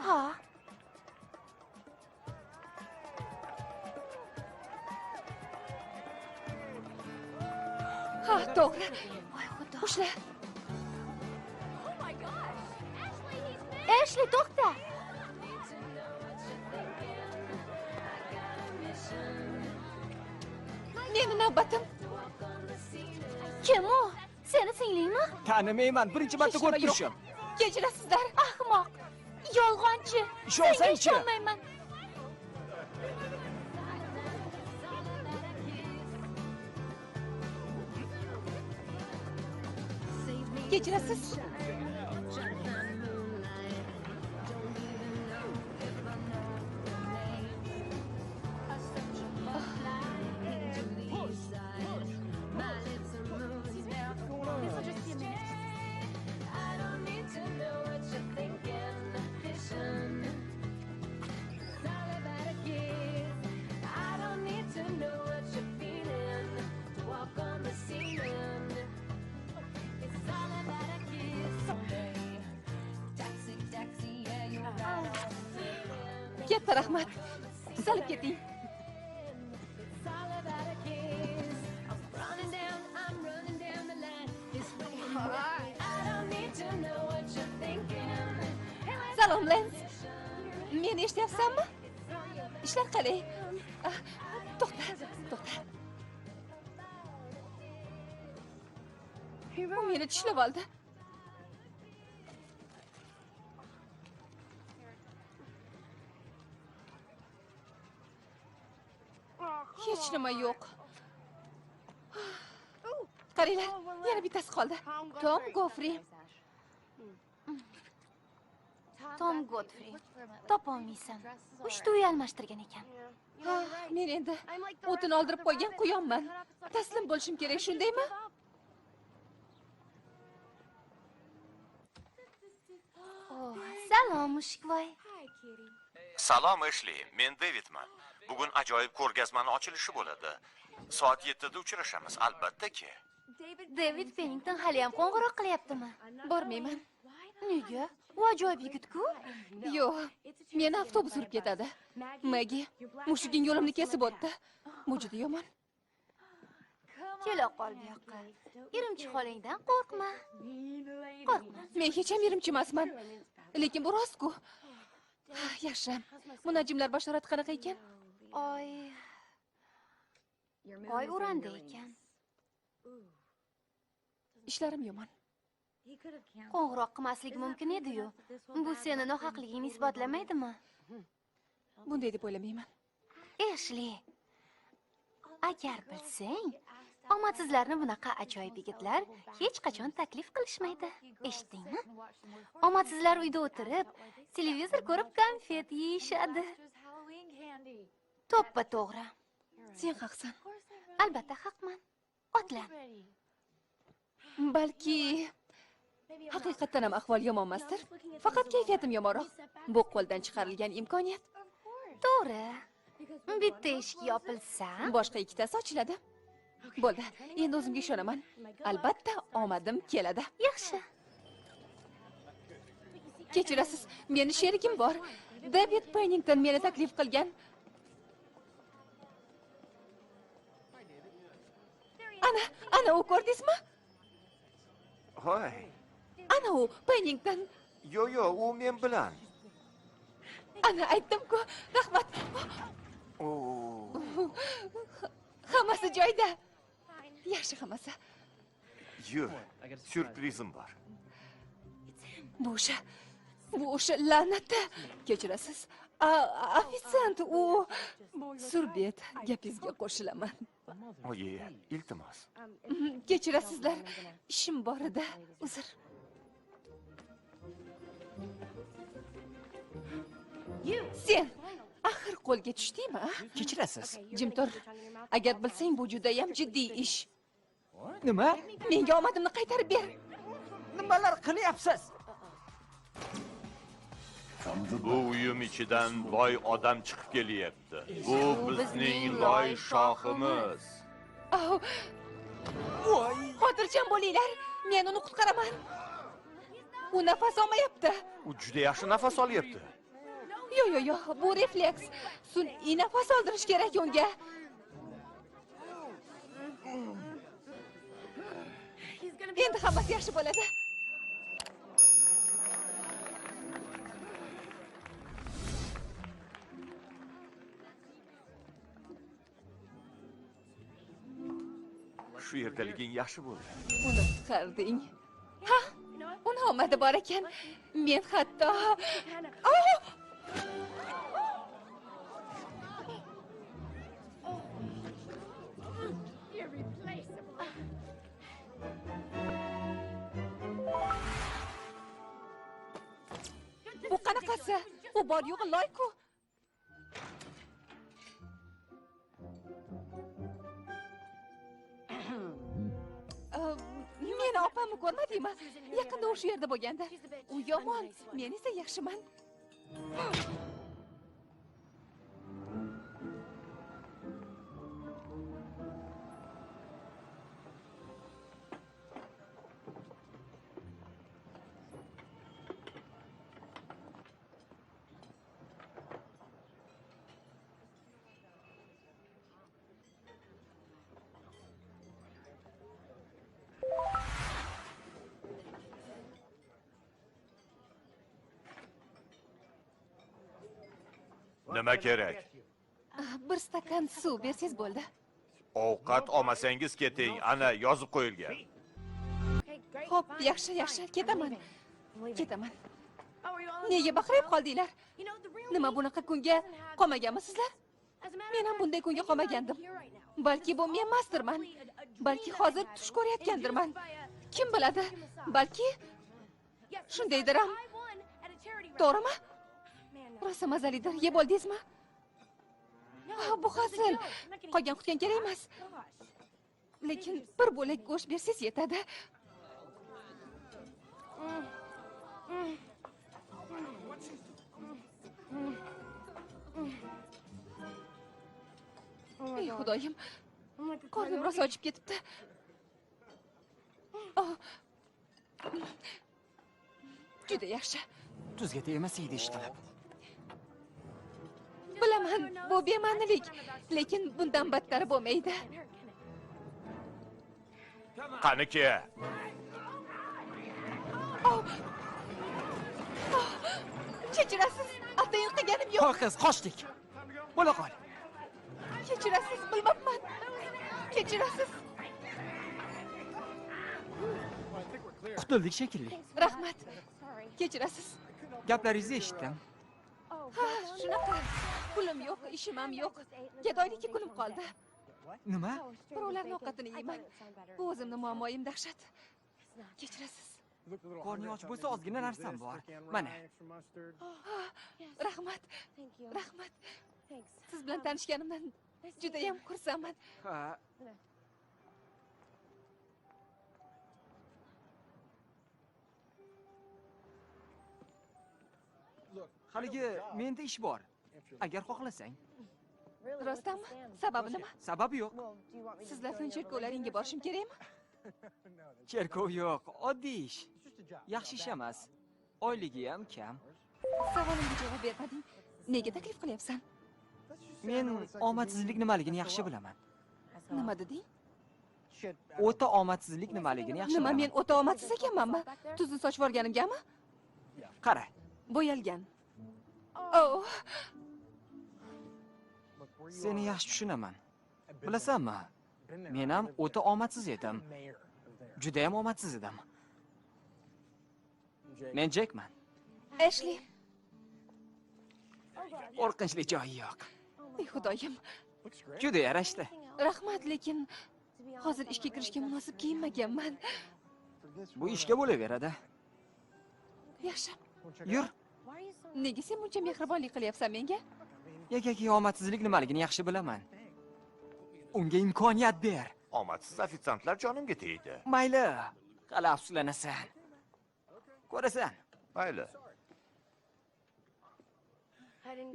Ha.
Ha, to'g'ri.
Voy xudo.
Ushla.
Ashley, to'xta.
Meni navbatim.
Kim u? Seni singlingmi?
Tanimayman, birinchi marta ko'rib
Hech nima
turishim.
yo'q. Kechirasizlar.
Ahmoq. Yolg'onchi.
Ishonsang-chi.
Senga ishonmayman.
Kechirasiz. Katta rahmat. Salib keting. Salom, Lens. Meni eshityapsanmi? Ishlar qalay? To'xta. U meni tishlab oldi. Hech nima yo'q. Qaranglar, yana bittasi qoldi. Tom Gofri.
Tom Godfrey. Topolmaysan. Uchta uy almashtirgan ekan.
Men endi o'tin oldirib qo'ygan quyonman. Taslim bo'lishim kerak, shundaymi?
Salom, mushukvoy.
Salom, Ashley. Men Davidman. Bugun ajoyib ko'rgazmani ochilishi bo'ladi. Soat 7 da uchrashamiz, albatta-ki.
David Pennington hali ham qo'ng'iroq qilyaptimi?
Bormayman.
Nega? U ajoyib yigit-ku.
Yo'q, meni avtobus urib ketadi. Maggie, mushuging yo'limni kesib o'tdi. Bu juda yomon.
Kela qol bu yoqqa. Irimchi xolangdan qo'rqma. Qo'rqma.
Men hech ham irimchi emasman. Lekin bu rost-ku. Yaxshi. Munajjimlar bashorati qanaqa ekan?
Oy urandi ekan.
Ishlarim yomon.
Qo'ng'iroq qilmasligi mumkin edi-yu. Bu seni nohaqligingni isbotlamaydimi?
Bunday deb o'ylamayman.
Eshli. Agar bilsang, omadsizlarni bunaqa ajoyib yigitlar hech qachon taklif qilishmaydi. Eshitdingmi? Omadsizlar uyda o'tirib, televizor ko'rib konfet yeyishadi. To'ppa to'g'ri.
Sen haqsan.
Albatta haqman. Otlan.
Balki haqiqatdan ham ahvol yomon emasdir. Faqat kayfiyatim yomonroq. Bu qo'ldan chiqarilgan imkoniyat.
To'g'ri. Bitta eshik yopilsa,
Boshqa ikkitasi ochiladi. Bo'ldi. Endi o'zimga ishonaman. Albatta omadim keladi.
yaxshi.
Kechirasiz, meni sherigim bor. David Pennington meni taklif qilgan. Ana u ko'rdingizmi?
Hoy.
Ana u Pennington.
Yo, u men bilan.
Ana aytdim-ku, rahmat. Hammasi joyida. Yaxshi hammasi.
Yur, syurprizim bor.
Bu o'sha la'natda. Kechirasiz. Ofitsant, u surbet, gapingizga qo'shilaman.
Oyi, iltimos.
Kechirasizlar. Ishim bor edi. Uzr. Sen axir qo'lga tushdingmi?
Kechirasiz.
Jim tur. Agar bilsang, bu juda ham jiddiy ish.
Nima?
Menga omadimni qaytarib ber.
Nimalar qilyapsiz?
Bu uyum ichidan loy odam chiqib kelyapti. Bu bizning loy shohimiz.
Xotirjam bo'linglar. Men uni qutqaraman. U nafas olmayapti.
U juda yaxshi nafas olyapti.
Yo, bu refleks. Sun'iy nafas oldirish kerak unga. Endi hammasi yaxshi bo'ladi.
Shu yerdaliging yaxshi bo'ldi.
Uni qutqarding. Ha, uni omadi bor ekan. Men hatto bu qanaqasi? U bor yo'g'i loy-ku. Meni opamni ko'rmadingmi? Yaqinda o'sha yerda bo'lganda. U yomon, men esa yaxshiman.
Nima kerak?
Bir stakan suv bersangiz bo'ldi.
Ovqat olmasangiz keting, ana yozib qo'yilgan.
Xo'p, yaxshi, ketaman. Nega baqirib qoldinglar? Nima bunaqa kunga qolmaganmisizlar? Men ham bunday kunga qolmagandim. Balki bu men emasdirman. Balki hozir tush ko'rayotgandirman. Kim biladi? Balki shundaydir ham. To'g'rimi? Rosa mazalidir. Yeb oldingizmi? Bu hazil. Qolgan qutgan kerak emas. Lekin bir bo'lak go'sht bersangiz yetadi. Ey xudoyim. Qornim rosa ochib ketibdi. Juda yaxshi.
Tuzga tegmasaydi ishqilib.
Bilaman, bu bema'nilik, lekin bundan battari bo'lmaydi.
Qaniki?
Kechirasiz, atayin qilganim yo'q.
Ho'kiz, qochdik. Bo'la qol.
Kechirasiz, bilmabman. Kechirasiz.
Qutuldik shekilli.
Rahmat. Kechirasiz.
Gaplaringizni eshitdim.
Ha, shunaqa. Pulim yo'q, ishim ham yo'q. Gadoylikka kulim qoldi.
Nima?
Birovlarning ovqatini yeyman. Bu o'zimni muammoyim dahshat. Kechirasiz.
Qorning och bo'lsa ozgina narsam bor. Mana.
Rahmat. Rahmat. Siz bilan tanishganimdan juda ham xursandman.
Ha. Haligi menda ish bor. Agar xohlasang.
Rostdanmi? Sababi nima?
Sababi yo'q.
Sizlarning cherkovlaringga borishim kerakmi?
Cherkov yo'q, oddiy ish. Yaxshi ish emas. Oyligi ham kam.
Savolimga javob bermading. Nega taklif qilyapsan?
Men omadsizlik nimaligini yaxshi bilaman.
Nima deding?
O'ta omadsizlik nimaligini yaxshi
Nima,
bilaman.
men o'ta omadsiz ekanmanmi? Tuzni sochib olganimgami?
Qara.
Bo'yalgan. Oh,
Seni yaxshi tushunaman. Bilasanmi? Men ham o'ta omadsiz edim. Juda ham omadsiz edim. Men Jackman.
Ashley.
Qo'rqinchli joyi yo'q.
Ey xudoyim.
Juda yarashdi.
Rahmat, lekin hozir ishga kirishga munosib kiyinmaganman.
Bu ishga bo'laveradi.
Yaxshi.
Yur.
Nega sen buncha mehribonlik qilyapsan menga?
Yagaki omadsizlik nimaligini yaxshi bilaman. Unga imkoniyat ber.
Omadsiz ofitsiantlar jonimga tegdi.
Mayli. Hali afsuslanasan. Ko'rasan.
Mayli.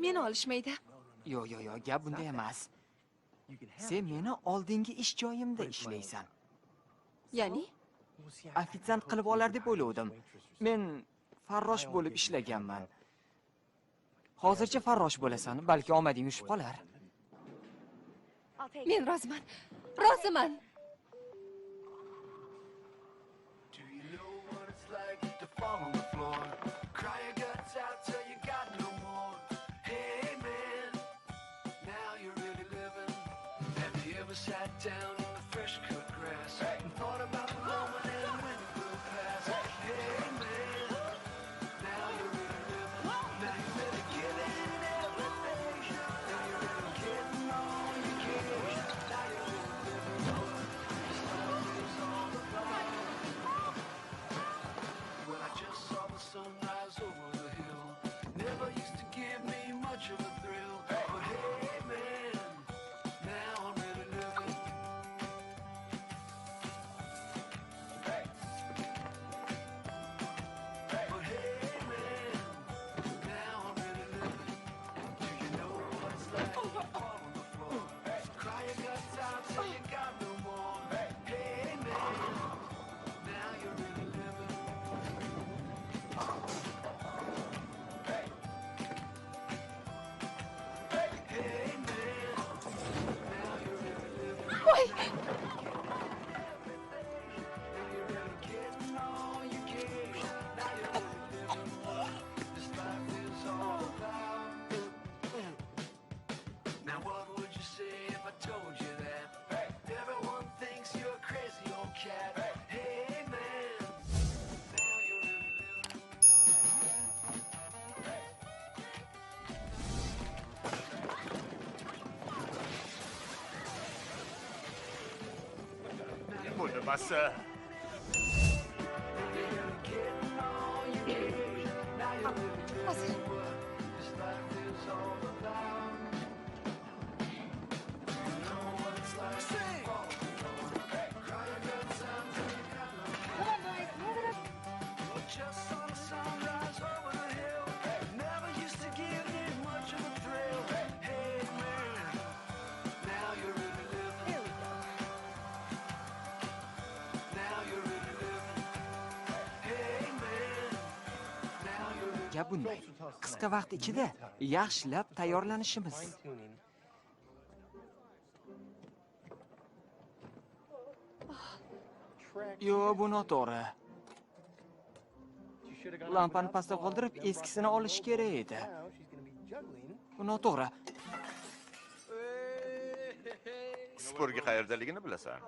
Meni olishmaydi.
Yo'q, gap bunda emas. Sen meni oldingi ish joyimda ishlaysan.
Ya'ni,
Ofitsiant qilib olar deb o'ylovdim. Men farrosh bo'lib ishlaganman. Hozircha farrosh bo'lasan, balki omading ushib qolar.
men roziman. Roziman.
Do you know what it's like to fall on the floor? Cry your guts out till you got no more. Hey man, now you're really living. Have you ever sat down in the fresh cut grass and thought about the moment and when it will pass? Hey man, now you're really living. Now you're really giving everything. Now you're really getting all you can. Now you're really living. This life is all about. When I just saw the sunrise over the hill, never used to give me much of a thrill. But hey man, now I'm really living. But hey man, now I'm really living. Do you know what it's like to fall on the floor? Cry your guts out till you got no more. Hey man, now you're really living. Hey man, now you're really living.
Voy.
Now you're really getting all you can. Now you're really living. This life is all about. Now what would you say if I told you that? Everyone thinks you're a crazy old cat. Hey man, now you're really living.
Bu nimasi?
Hozir.
This life is all about. Know what it's like to fall on the floor. Cry your guts out till you got no care. Just saw the sunrise over the hill. Never used to give me much of a thrill. Hey man, now you're really living. Now you're really living. Hey man, now you're really.
Gap bunday. Qisqa vaqt ichida yaxshilab tayyorlanishimiz. Yo'q, bu noto'g'ri. Lampani pastda qoldirib, eskisini olish kerak edi. Bu noto'g'ri.
Supurgi qayerdaligini bilasan?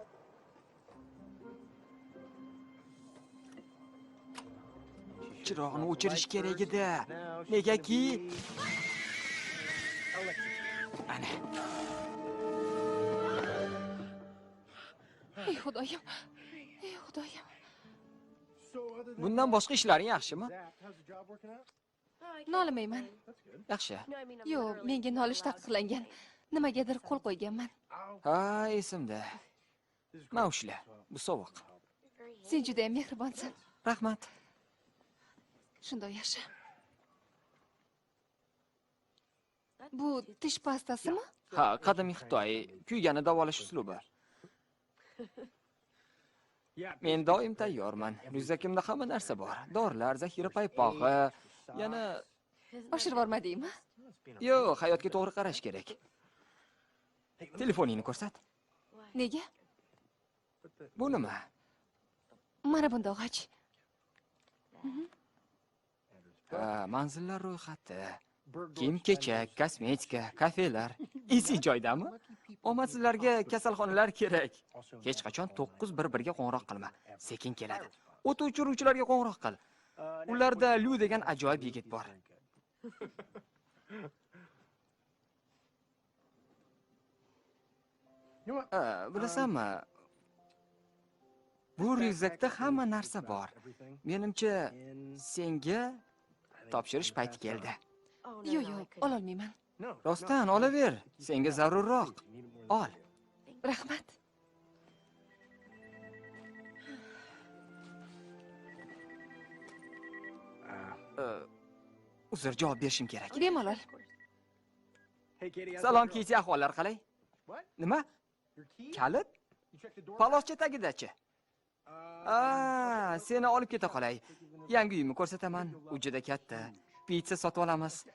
Chiroqni o'chirish kerak edi. Negaki ana.
Ey xudoyim. Ey xudoyim.
Bundan boshqa ishlaring yaxshimi?
Nolimayman.
Yaxshi.
Yo'q, menga nolish taqiqlangan. Nimagadir qo'l qo'yganman.
Ha, esimda. Mana ushla. Bu sovuq.
Sen juda ham mehribonsan.
Rahmat.
Shunday yaxshi. Bu tish pastasimi?
Ha, qadimiy Xitoy kuygani davolash uslubi. Men doim tayyorman. Ryukzakimda hamma narsa bor. Dorilar, zaxira paypog'i, yana
Oshirib yubormadingmi?
yo'q, hayotga to'g'ri qarash kerak. Telefoningni ko'rsat.
Nega?
Bu nima?
Mana bunda og'ach.
Manzillar ro'yxati. Kiyim-kechak, kosmetika, kafelar. Esi joydami? Omadsizlarga kasalxonalar kerak. Hech qachon 911 ga qo'ng'iroq qilma. Sekin keladi. O't o'chiruvchilarga qo'ng'iroq qil. Ularda Lu degan ajoyib yigit bor. Bilasanmi? Bu ryukzakda hamma narsa bor. Menimcha, senga topshirish payti keldi.
Yo'q, ololmayman.
Rostdan olaver. Senga zarurroq. Ol.
Rahmat.
Uzr, javob berishim kerak.
Bemalol.
Salom, Keti, ahvollar qalay? Nima? Kalit? Paloscha tagidachi. Seni olib keta qolay. Yangi uyimni ko'rsataman. U juda katta. Pitsa sotib olamiz.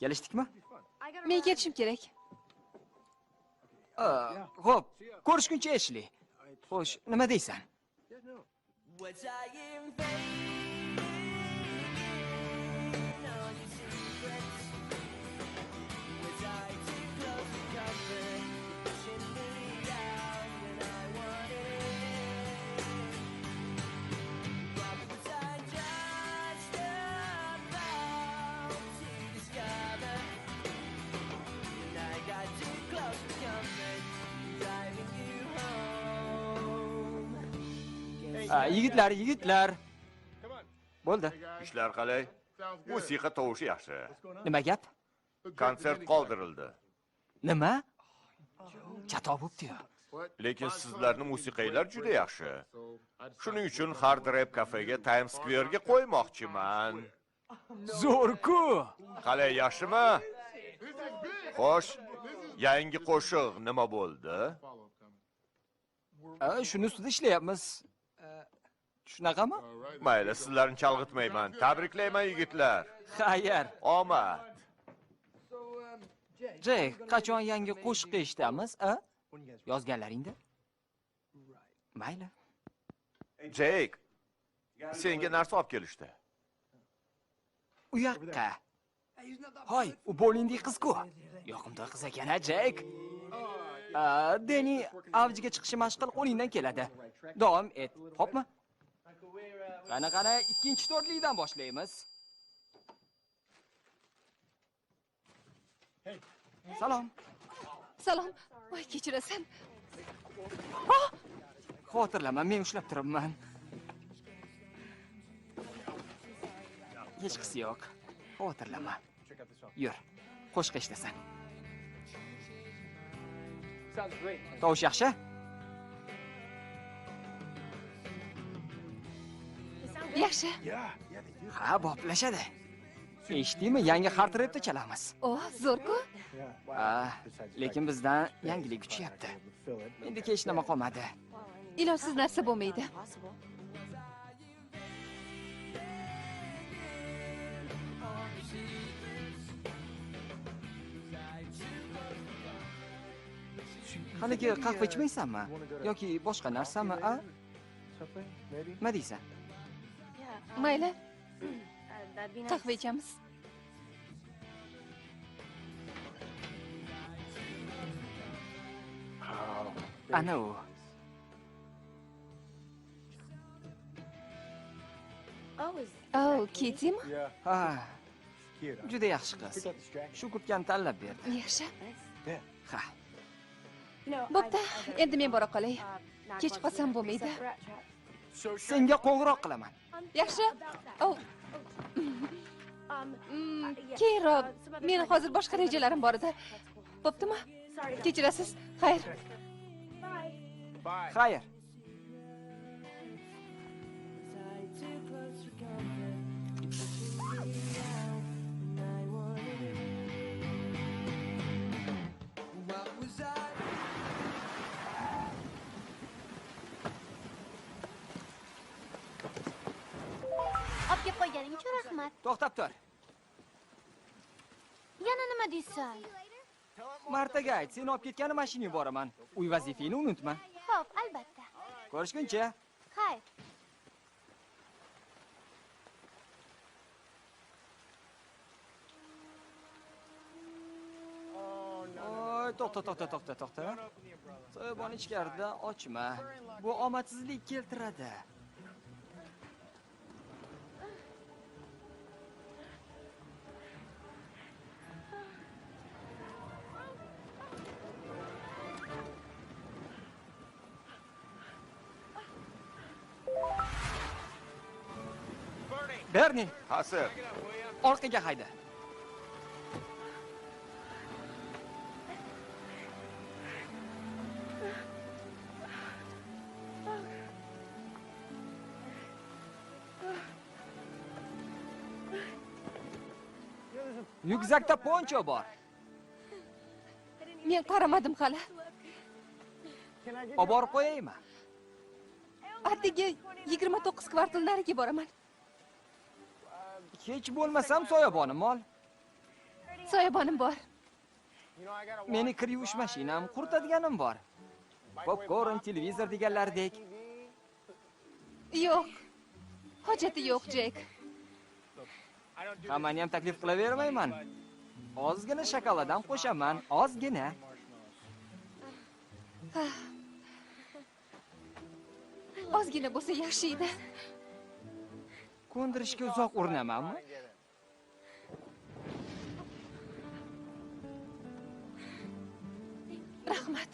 Kelishdikmi?
Men ketishim kerak.
Xo'p, ko'rishguncha Eshli. Xo'sh, nima deysan? Yigitlar. Bo'ldi.
Ishlar qalay? Musiqa tovushi yaxshi.
Nima gap?
Konsert qoldirildi.
Nima? Chato bo'pti-yu.
Lekin sizlarning musiqanglar juda yaxshi. Shuning uchun Hard Rap kafega Times Square ga qo'ymoqchiman.
Zo'r-ku.
Qalay, yaxshimi? Xo'sh, yangi qo'shiq nima bo'ldi?
Shuni ustida ishlayapmiz. Shunaqami?
Mayli, sizlarni chalg'itmayman. Tabriklayman yigitlar.
Xayr.
Omad.
Jek, qachon yangi qo'shiq eshitamiz, a? Yozganlaringda? Mayli.
Jake, senga narsa olib kelishdi.
U yoqqa. Hoy, u bowlingdagi qiz-ku. Yoqimtoy qiz ekan, a, Jek. Deni avjiga chiqishi mashqil qo'lingdan keladi. Davom et, xo'pmi? Qana, ikkinchi to'rtlikdan boshlaymiz. Salom.
Salom. Voy, kechirasan.
Xotirlama, men ushlab turibman. Hech qisi yo'q. Xotirlama. Yur, qo'shiq eshitasan. Tovush yaxshi?
Yaxshi.
Ha, boplashadi. Eshitdingmi? Yangi Hard Rap'da chalamiz.
Zo'r-ku.
Lekin bizdan yangilik kuchyapti. Endi hech nima qolmadi.
Ilojsiz narsa bo'lmaydi.
Haligi qahva ichmaysanmi? Yoki boshqa narsami, a? nima deysan?
Mayli, qahva ichamiz.
Ana u.
Oh, Kitimi?
Ha, juda yaxshi qiz. Shu kurtkani tanlab berdi.
Yaxshi.
Ha,
Bo'pti, endi men bora qolay. Kech qolsam bo'lmaydi.
senga qo'ng'iroq qilaman.
Yaxshi. Oh. Keyinroq, meni hozir boshqa rejalarim bor edi. Bo'ptimi? Kechirasiz. Xayr.
Xayr.
Olib kelib qo'yganing uchun rahmat.
To'xtab tur.
Yana nima deysan?
Martaga ayt, seni olib ketgani mashinang boraman. Uy vazifangni unutma.
Xo'p, albatta.
Ko'rishguncha.
Xayr.
Oy, to'xta. Soyabon ichkarida ochma. Bu omadsizlik keltiradi. Berni,
Ha, sir.
orqaga hayda. Yukzakda poncho bor.
Men qaramadim hali.
Olib borib qo'yaymi?
Atigi 29 kvartal nariga boraman.
Hech bo'lmasam soyabonim ol.
Soyabonim bor.
Meni kir yuvish mashinam, quritadiganim bor. Popcorn, televizor deganlardek.
Yo'q. Hojati yo'q, Jek.
Hammani ham taklif qilavermayman. Ozgina shokoladdan qo'shaman, ozgina.
Ozgina bo'lsa yaxshi edi.
Ko'ndirishga uzoq urinamanmi?
Rahmat.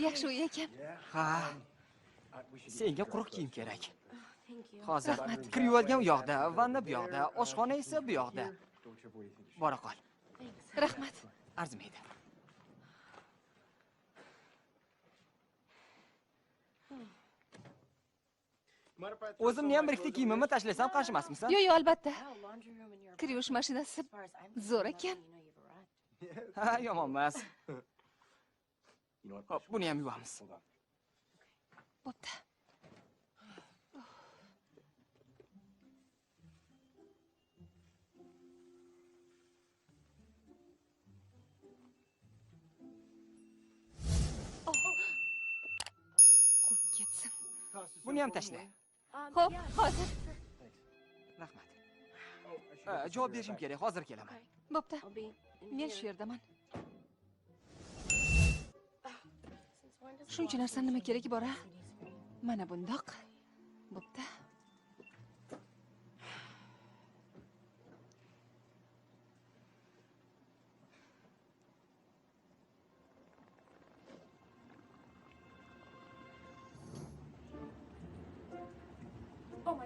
Yaxshi uy ekan.
Ha. Senga quruq kiyim kerak. Hozir kir yuvadigan u yoqda, vanna bu yoqda, oshxona esa bu yoqda. Bora qol.
Rahmat.
Arzimaydi. O'zimni ham bir ikkita kiyimimni tashlasam qarshi emasmisan?
Yo'q, albatta. Kir yuvish mashinasi zo'r ekan.
Ha, yomon emas. Hop, buni ham yuvamiz.
Bo'pti. Qurib ketsin.
Buni ham tashla.
Xo'p, hozir.
Rahmat. Javob berishim kerak, hozir kelaman.
Bo'pti. Men shu yerdaman. Shuncha narsa nima keragi bor-a? Mana bundoq. Bo'pti.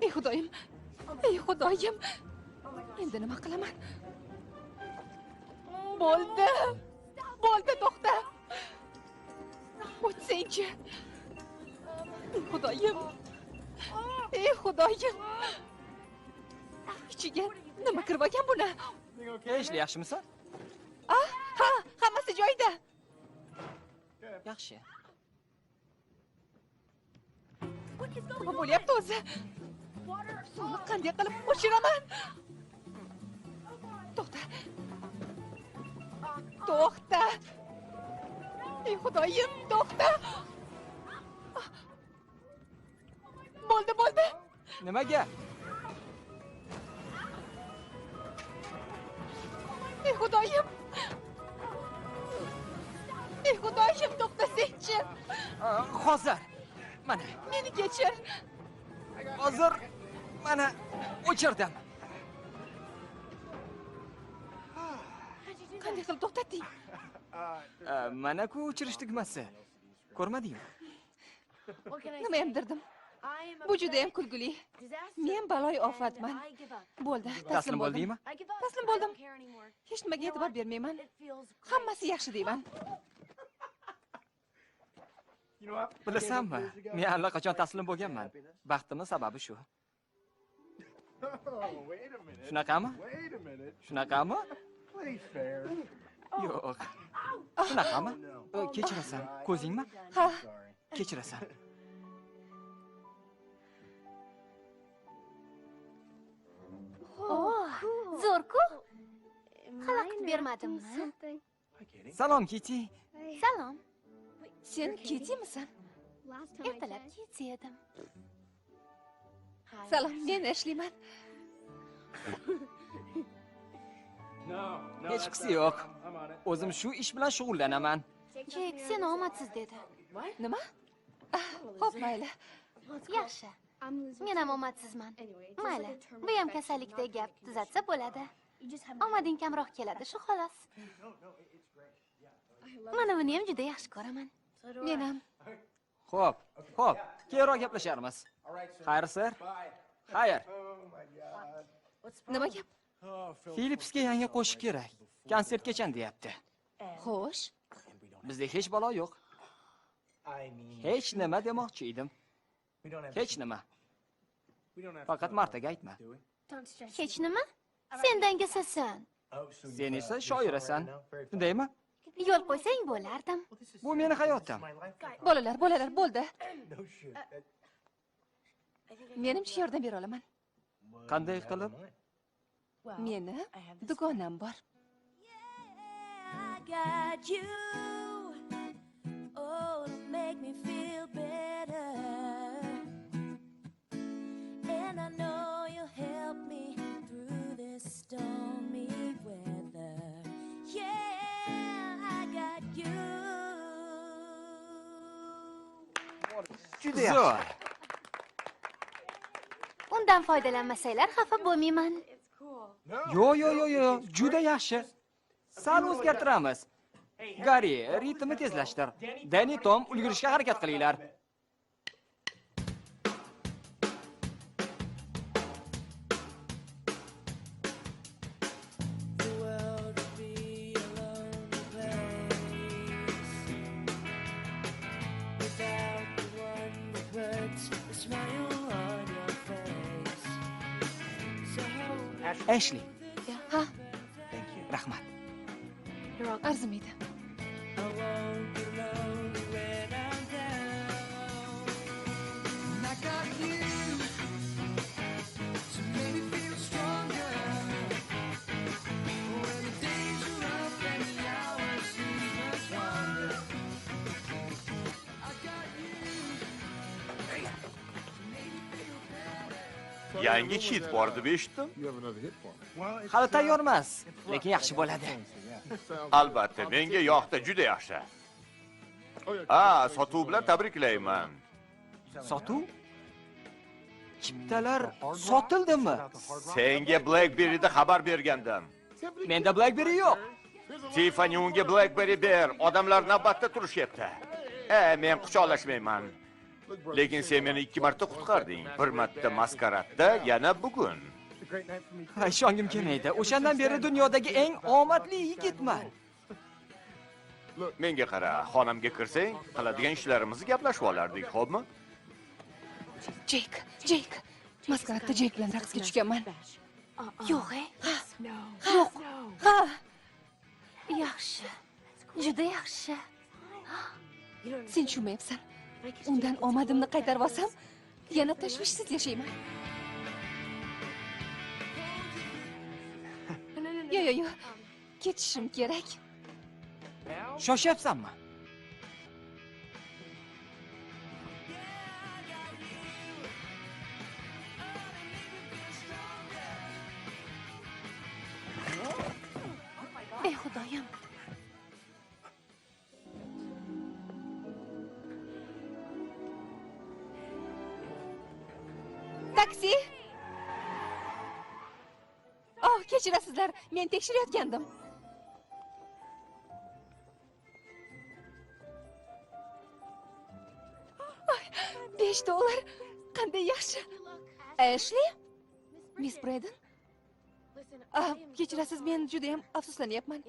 Ey Xudoyim. Ey Xudoyim. Endi nima qilaman? Bo'ldi. Bo'ldi, to'xta. O'tsenchi. Ey Xudoyim. Ey Xudoyim. Ichiga nima kirib olgan buni?
Ishli yaxshimisan?
Ha, hammasi joyida.
Yaxshi.
Nima bo'lyapti o'zi? Suvni qanday qilib o'chiraman? To'xta. To'xta. Ey xudoyim, to'xta. Bo'ldi.
Nimaga?
Ey xudoyim. To'xtasang-chi.
Hozir. Mana,
Meni kechir.
hozir mana o'chirdim.
Qanday qilib to'xtatding?
Mana-ku o'chirish tugmasi. Ko'rmadingmi?
Nima emdirdim? Bu juda ham kulgili. Men baloy ofatman. Bo'ldi, taslim bo'ldim.
bo'ldingmi?
Taslim bo'ldim. Hech nimaga e'tibor bermayman. Hammasi yaxshi deyman.
Bilasanmi? Men allaqachon taslim bo'lganman. Baxtimning sababi shu. Shunaqami? Shunaqami? Yo'q. Shunaqami? Kechirasan. Ko'zingmi?
Ha,
Kechirasan.
Zo'r-ku. Xalaqit bermadimmi?
Salom, Kiti.
Salom.
sen ketiymisan?
Ertalab ketsi edim.
Salom, men ishlayman.
Hech qisi yo'q. O'zim shu ish bilan shug'ullanaman.
Jek, sen omadsiz dedi.
Nima? Xo'p, mayli.
Yaxshi. Men ham omadsizman. Mayli, bu ham kasallikdek gap, tuzatsa bo'ladi. Omading kamroq keladi, shu xolos. Mana buni ham juda yaxshi ko'raman.
Men ham.
Xo'p. Keyinroq gaplasharmiz. Xayr, sir. Xayr.
Nima gap?
Philipsga yangi qo'shiq kerak. Konsertgacha deyapti.
Xo'sh.
Bizda hech balo yo'q. Hech nima demoqchi edim. Hech nima. Faqat Martaga aytma.
Hech nima? Sen dangasasan.
Sen esa shoirasan. Shundaymi?
Yo'l qo'ysang bo'lardim.
Bu meni hayotim.
Bolalar, bo'ldi. Menimcha yordam bera olaman.
Qanday qilib?
Meni dugonam bor.
I got you. Oh, to make me feel better. And I know you'll help me through this stormy weather. Yeah, I got you.
Juda yaxshi.
Undan foydalanmasanglar xafa bo'lmayman.
Yo'q, juda yaxshi. Sal o'zgartiramiz. Gari, ritmni tezlashtir. Danny, Tom, ulgurishga harakat qilinglar.
The world would be a lonely place without the one that puts a smile on your face. So hold
Ashley,
Ha,
rahmat.
arzimaydi.
I won't be lonely when I'm down. And I got you to make me feel stronger. When the days are rough and the hours seem much longer. I got you.
Yangi hit bor deb eshitdim.
Hali tayyor emas, lekin yaxshi bo'ladi.
Albatta, menga yoqdi, juda yaxshi. Sotuv bilan tabriklayman.
Sotuv? Chiptalar sotildimi?
Senga BlackBerry'da xabar bergandim.
Menda BlackBerry yo'q.
Tiffany unga BlackBerry ber, odamlar navbatda turishyapti. Men quchoqlashmayman. Lekin sen meni 2 marta qutqarding. Bir marta maskaradda, yana bugun.
Ishongim kelmaydi. O'shandan beri dunyodagi eng omadli yigitman.
Menga qara, xonamga kirsang, qiladigan ishlarimizni gaplashib olardik, xo'pmi?
Jek. Maskaradda Jek bilan raqsga tushganman.
Yo'q,
Yo'q. Ha,
yaxshi. Juda yaxshi.
Sen tushunmayapsan. Undan omadimni qaytarib olsam, yana tashvishsiz yashayman. Yo. Ketishim kerak.
Shoshyapsanmi?
Ey Xudoyim.
Taksi! Oh, kechirasizlar. Men tekshirayotgandim. $5. Qanday yaxshi. Ashley? Miss Braden? Kechirasiz, men juda ham afsuslanyapman.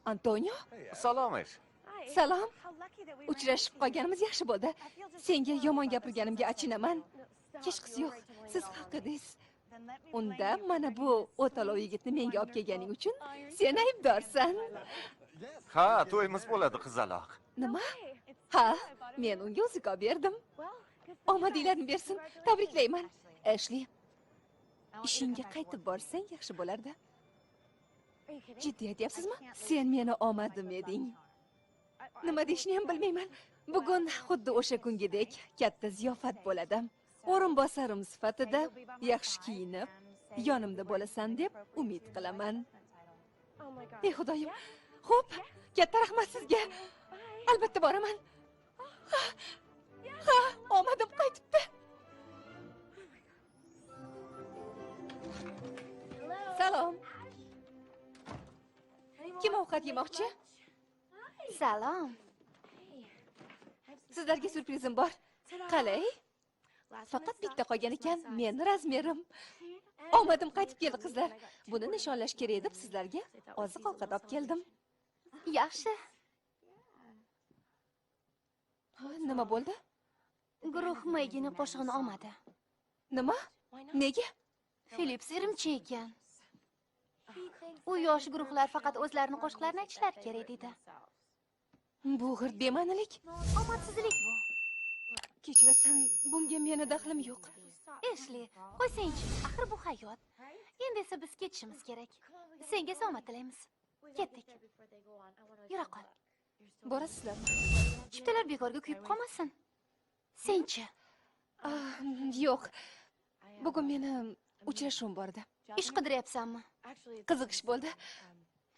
Antonio?
Salom ish.
Salom. Uchrashib qolganimiz yaxshi bo'ldi. Senga yomon gapirganimga achinaman. Kechqisi yo'q. Siz haqidasiz. Unda mana bu o'talov yigitni menga olib kelganing uchun sen aybdorsan.
Ha, to'yimiz bo'ladi, qizaloq.
Nima? Ha, men unga uzuq berdim. Omadinglarni bersin. Tabriklayman. Ashley, ishingga qaytib borsang yaxshi bo'lardi. Jiddiy aytyapsizmi? Sen meni omadim eding. Nima deyishni ham bilmayman. Bugun xuddi o'sha kungidek katta ziyofat bo'ladi. O'rinbosarim sifatida yaxshi kiyinib, yonimda bo'lasan deb umid qilaman. Ey Xudoyim. Xo'p, katta rahmat sizga. Albatta boraman. Ha, omadim qaytibdi. Salom. Kim ovqat yemoqchi?
Salom.
Sizlarga surprizim bor. Qalay? Faqat bitta qolgan ekan, men razmerim. Omadim qaytib keldi, qizlar. Buni nishonlash kerak deb sizlarga oziq-ovqat olib keldim.
Yaxshi.
Nima bo'ldi?
Guruh Maygini qo'shig'ini olmadi.
Nima? Nega?
Philips irimchi ekan. U yosh guruhlar faqat o'zlarining qo'shiqlarini aytishlari kerak dedi.
Bu g'irt bema'nilik.
Omadsizlik bu.
Kechirasan, bunga meni daxlim yo'q.
Ashley, qo'ysangchi, axir bu hayot. Endi esa biz ketishimiz kerak. Senga omad tilaymiz. Ketdik. Yura qol.
Borasizlarmi?
Chiptalar bekorga kuyib qolmasin. Senchi?
Yo'q. Bugun meni uchrashuvim bor edi.
Ish qidiryapsanmi?
Qiziq ish bo'ldi.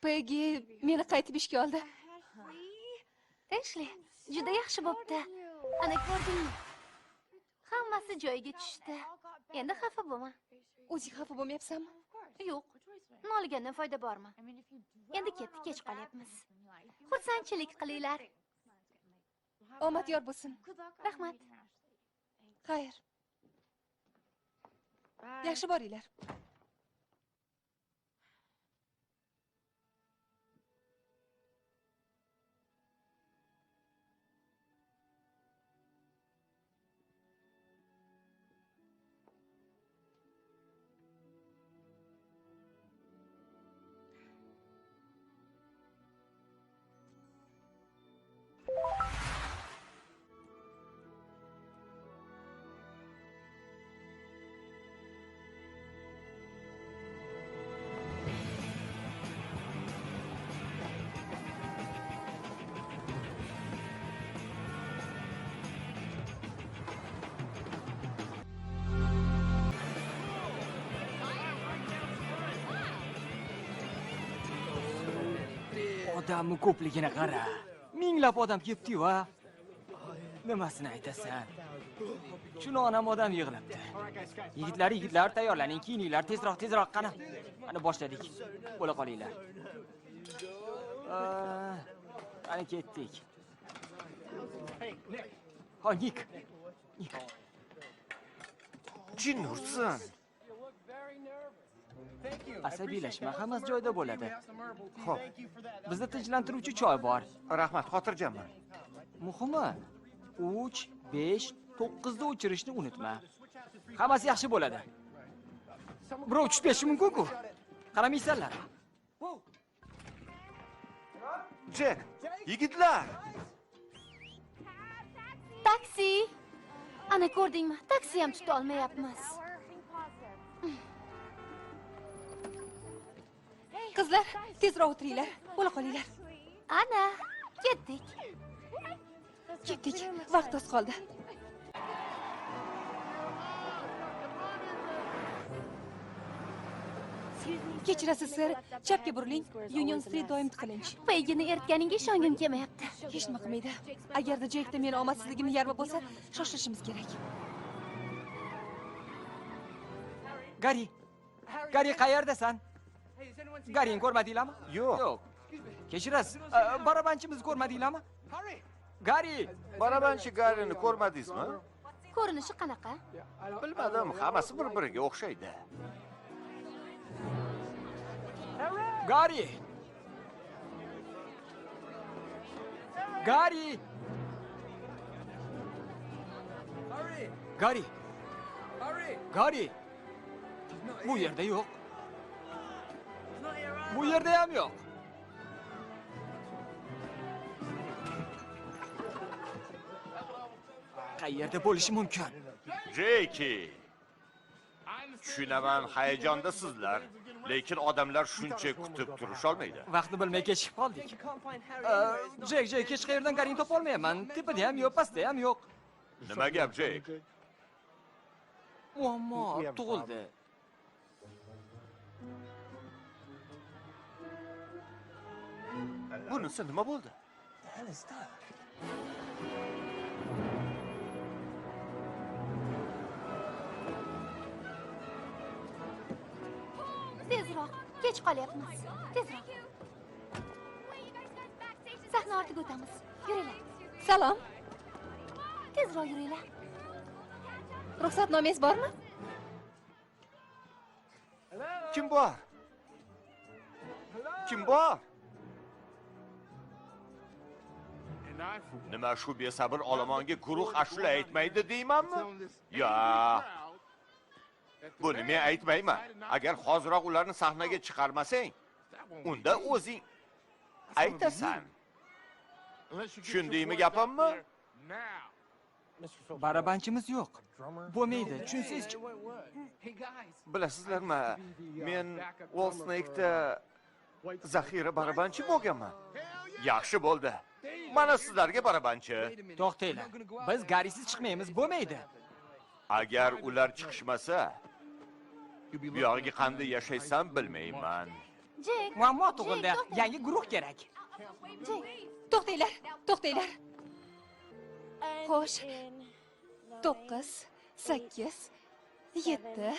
Peggy meni qaytib ishga oldi.
Ashley, juda yaxshi bo'pti. Ana ko'rdingmi? Hammasi joyiga tushdi. Endi xafa bo'lma.
O'zing xafa bo'lmayapsanmi?
Yo'q. Noligandan foyda bormi? Endi ketdik, kech qolyapmiz. Xursandchilik qilinglar.
Omad yor bo'lsin.
Rahmat.
Xayr. Yaxshi boringlar.
Odamni ko'pligini qara. Minglab odam ketdi-yu, ha. Nimasini aytasan? Chunonam odam yig'ilibdi. Yigitlar, tayyorlaning, kiyininglar, tezroq qani. Mana boshladik. Bo'la qolinglar. Ana ketdik. Ha, Nik.
Jin ursin.
Asabiylashma, hammasi joyida bo'ladi.
Xo'p,
Bizda tinchlantiruvchi choy bor.
rahmat, xotirjamman.
Muhimi 3, 5, 9 da o'chirishni unutma. Hammasi yaxshi bo'ladi. Birov tushib ketishi mumkin-ku. Qaramaysanlar.
Jek, yigitlar!
Taksi! Ana ko'rdingmi? Taksi ham tuta olmayapmiz.
Qizlar, tezroq o'tiringlar. Bo'la qolinglar.
Ana, ketdik.
Ketdik. Vaqt oz qoldi. Kechirasiz, sir. Chapga buriling. Union Street doim tiqilinch.
Paygini eritganingga ishongim kelmayapti.
Hech nima qilmaydi. Agarda Jekda meni omadsizligimni yarmi bo'lsa, shoshilishimiz kerak.
Gari. Gari qayerdasan? Garini ko'rmadinglarmi?
Yo'q.
Kechirasiz. Barabanchimizni ko'rmadinglarmi? Gari!
Barabanchi Garini ko'rmadingizmi?
Ko'rinishi qanaqa?
Bilmadim, hammasi bir-biriga o'xshaydi.
Gari! Gari! Gari! Gari! Bu yerda yo'q. Bu yerda ham yo'q. Qayerda bo'lishi mumkin?
Jeki! Tushunaman, hayajondasizlar, lekin odamlar shuncha kutib turisholmaydi.
Vaqtni bilmay kechib qoldik. Jek, hech qayerdan Garini topa olmayapman. Tepada ham yo'q, pastda ham yo'q.
Nima gap, Jek?
Muammo tug'ildi.
Bunisi nima bo'ldi?
Tezroq, kech qolyapmiz. Tezroq. Sahna ortiga o'tamiz. Yuringlar.
Salom.
Tezroq yuringlar.
Ruxsatnomangiz bormi?
Kim bor? Kim bor? Nima shu besabr olomonga guruh ashula aytmaydi deymanmi? Yo. Buni men aytmayman. Agar hoziroq ularni sahnaga chiqarmasang, unda o'zing aytasan. Tushundingmi gapimni?
Barabanchimiz yo'q. Bo'lmaydi, tushunsiz.
Bilasizlarmi, men Wall Snake'da zaxira barabanchi bo'lganman. Yaxshi bo'ldi. Mana sizlarga barabanchi.
To'xtanglar. Biz Garisiz chiqmaymiz, bo'lmaydi.
Agar ular chiqishmasa, bu yog'iga qanday yashaysam bilmayman.
Jek,
Muammo tug'ildi. Yangi guruh kerak.
Jek,
To'xtanglar, to'xtanglar. Xo'sh. 9, 8, 7.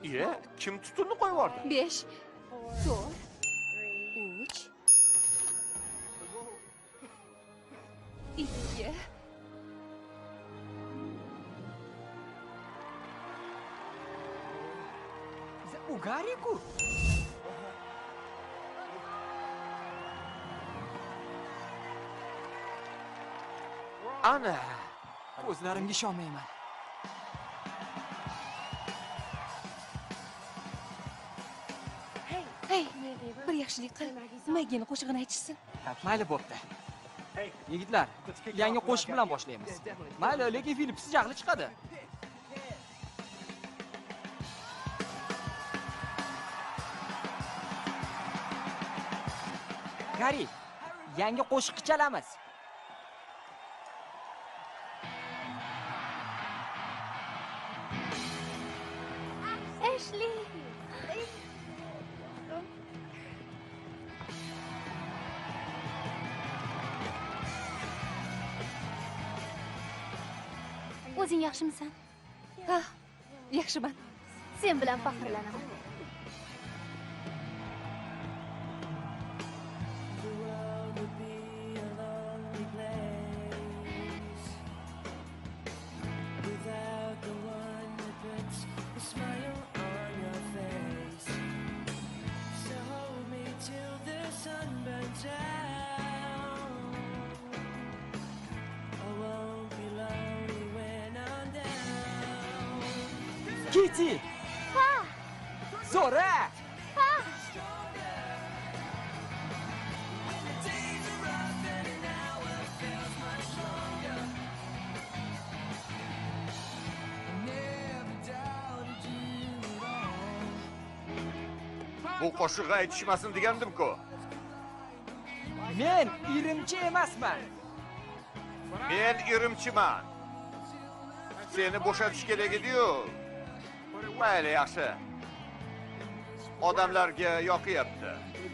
Iye, kim tutunni qo'yib yubordi?
5, 4, 3, 2.
U Gari-ku.
Ana,
Ko'zlarimga ishonmayman.
Hey, bir yaxshilik qil. Maggini qo'shig'ini aytishsin.
Mayli bo'pti. Yigitlar, yangi qo'shiq bilan boshlaymiz. Mayli, lekin Filipsiz jahli chiqadi. Gari, yangi qo'shiq chalamiz.
Ashley. O'zing yaxshimisan?
Ha, yaxshiman.
Sen bilan faxrlanaman.
The world would be a lonely place without the one that puts a smile on your face. So hold me till the sun burns out. I won't be lonely when I'm down.
Kitty!
Ha!
Zora!
Ha!
Bu qo'shiqni aytishmasin degandim-ku.
Men irimchi emasman.
Men irimchiman. Seni bo'shatish kerak edi-yu. Mayli, yaxshi. Odamlarga yoqyapti.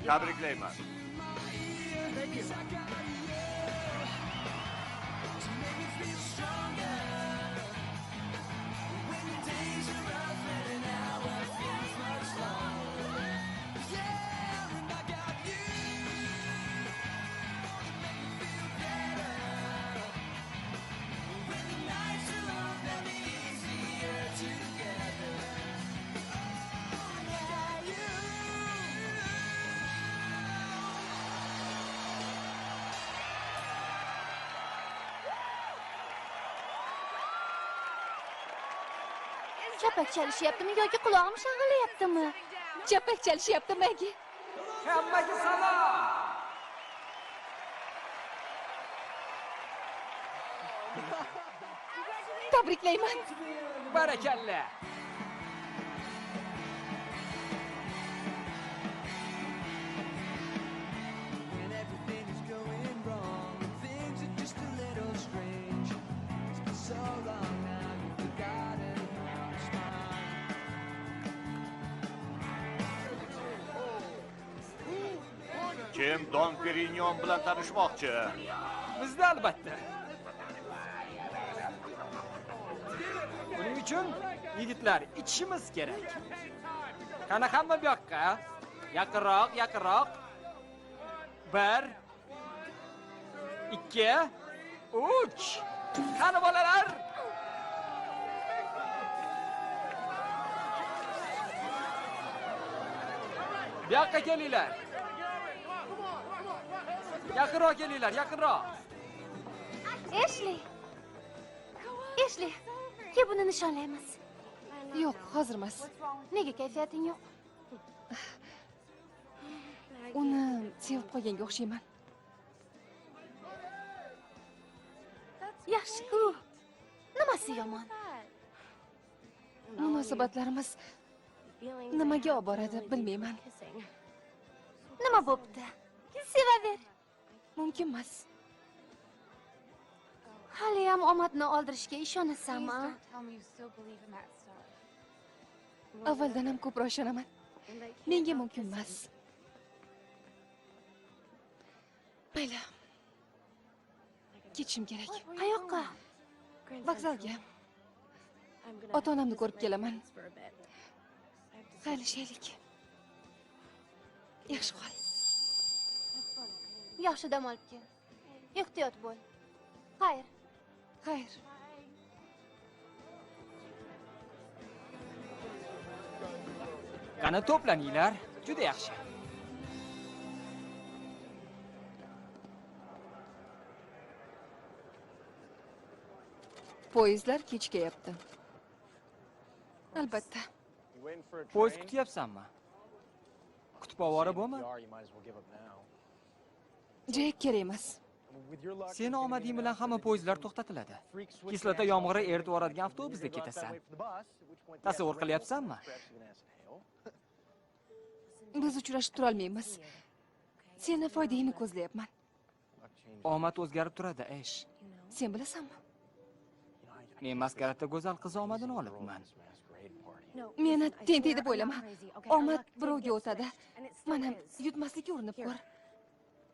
Tabriklayman.
Chapak chalishyaptimi yoki qulog'im shang'illayaptimi?
Chapak chalishyapti, Maggie.
Hammaga salom.
Tabriklayman.
Barakalla.
When everything is going wrong and things are just a little strange. It's been so long now you've forgotten how to smile.
Kim Don Perignon bilan tanishmoqchi?
Bizda albatta. Buning uchun yigitlar ichishimiz kerak. Qani hamma bu yoqqa? Yaqinroq, yaqinroq. 1 2 3. Qani bolalar? Bu yoqqa kelinglar. Yaqinroq kelinglar, yaqinroq.
Eshli. Eshli, ke buni nishonlaymiz.
Yo'q, hozir emas.
Nega kayfiyating yo'q?
Uni sevib qolganga o'xshayman.
Yaxshi-ku. Nimasi yomon?
Munosabatlarimiz nimaga olib boradi, bilmayman.
Nima bo'pti? Sevaver.
Mumkin emas.
Hali ham omadni oldirishga ishonasanmi?
Avvaldan ham ko'proq ishonaman. Menga mumkin emas. Mayli. Ketishim kerak.
Qayoqqa?
Vokzalga. Ota-onamni ko'rib kelaman. Xayrlashaylik. Yaxshi qol.
Yaxshi dam olib kel. Ehtiyot bo'l. Xayr.
Xayr.
Qani to'planinglar. Juda yaxshi.
Poyezdlar kechikyapti. Albatta.
Poyezd kutyapsanmi? Kutib ovora bo'lma.
Jek kerak emas.
Seni omading bilan hamma poyezdlar to'xtatiladi. Kislota yomg'iri eritib yuboradigan avtobusda ketasan. Tasavvur qilyapsanmi?
Biz uchrashib tura olmaymiz. Seni foydangni ko'zlayapman.
Omad o'zgarib turadi, ish.
Sen bilasanmi?
Men maskarada go'zal qiz omadini olibman.
Meni tentak deb o'ylama. Omad birovga o'tadi. Mana yutmaslikka urinib ko'r.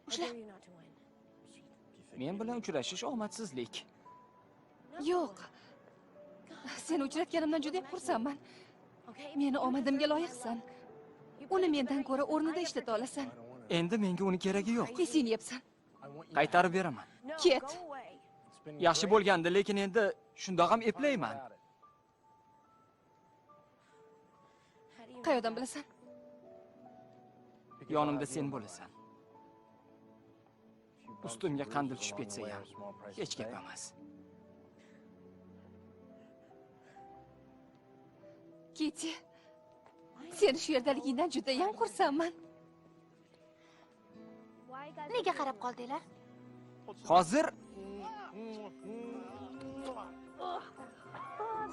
Ushla.
Men bilan uchrashish omadsizlik.
Yo'q. Seni uchratganimdan juda xursandman. Meni omadimga loyiqsan. Uni mendan ko'ra o'rnida ishlata olasan.
Endi menga uni keragi yo'q.
Esinyapsan.
Qaytarib beraman.
Ket.
Yaxshi bo'lgandi, lekin endi shundoq ham eplayman.
Qayoqdan bilasan?
Yonimda sen bo'lasan. Ustimga qandil tushib ketsa ham hech gap emas.
Keti. Seni shu yerdaligingdan juda ham xursandman.
Nega qarab qoldinglar?
Hozir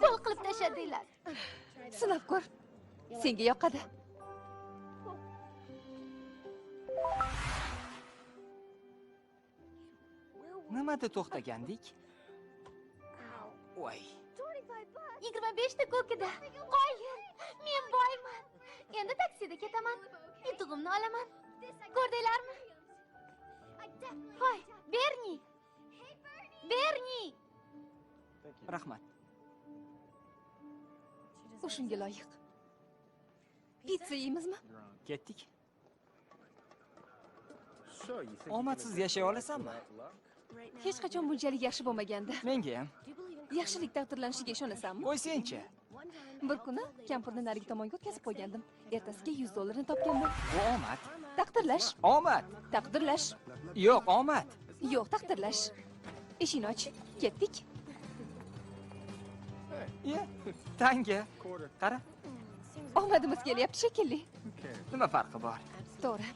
Qo'l qilib tashladinglar.
Sinab ko'r. Senga yoqadi.
Nimada to'xtagandik? Voy.
25 ta ko'kida. Qoyil. Men boyman. Endi taksida ketaman. Yutug'imni olaman. Ko'rdinglarmi? Voy, Berni. Berni.
Rahmat.
U shunga loyiq. Pitsa yeymizmi?
Ketdik. Omadsiz yashay olasanmi?
Hech qachon bunchalik yaxshi bo'lmaganda.
Menga ham.
Yaxshilik taqdirlanishiga ishonasanmi?
Qo'ysang-chi.
Bir kuni kampirni narigi tomonga o'tkazib qo'ygandim. Ertasiga $100 topgandim.
Bu omad.
Taqdirlash.
Omad.
Taqdirlash.
Yo'q, omad.
Yo'q, taqdirlash. Eshikni och. Ketdik.
Tanga. Qara.
Omadimiz kelyapti shekilli.
Nima farqi bor?
To'g'ri.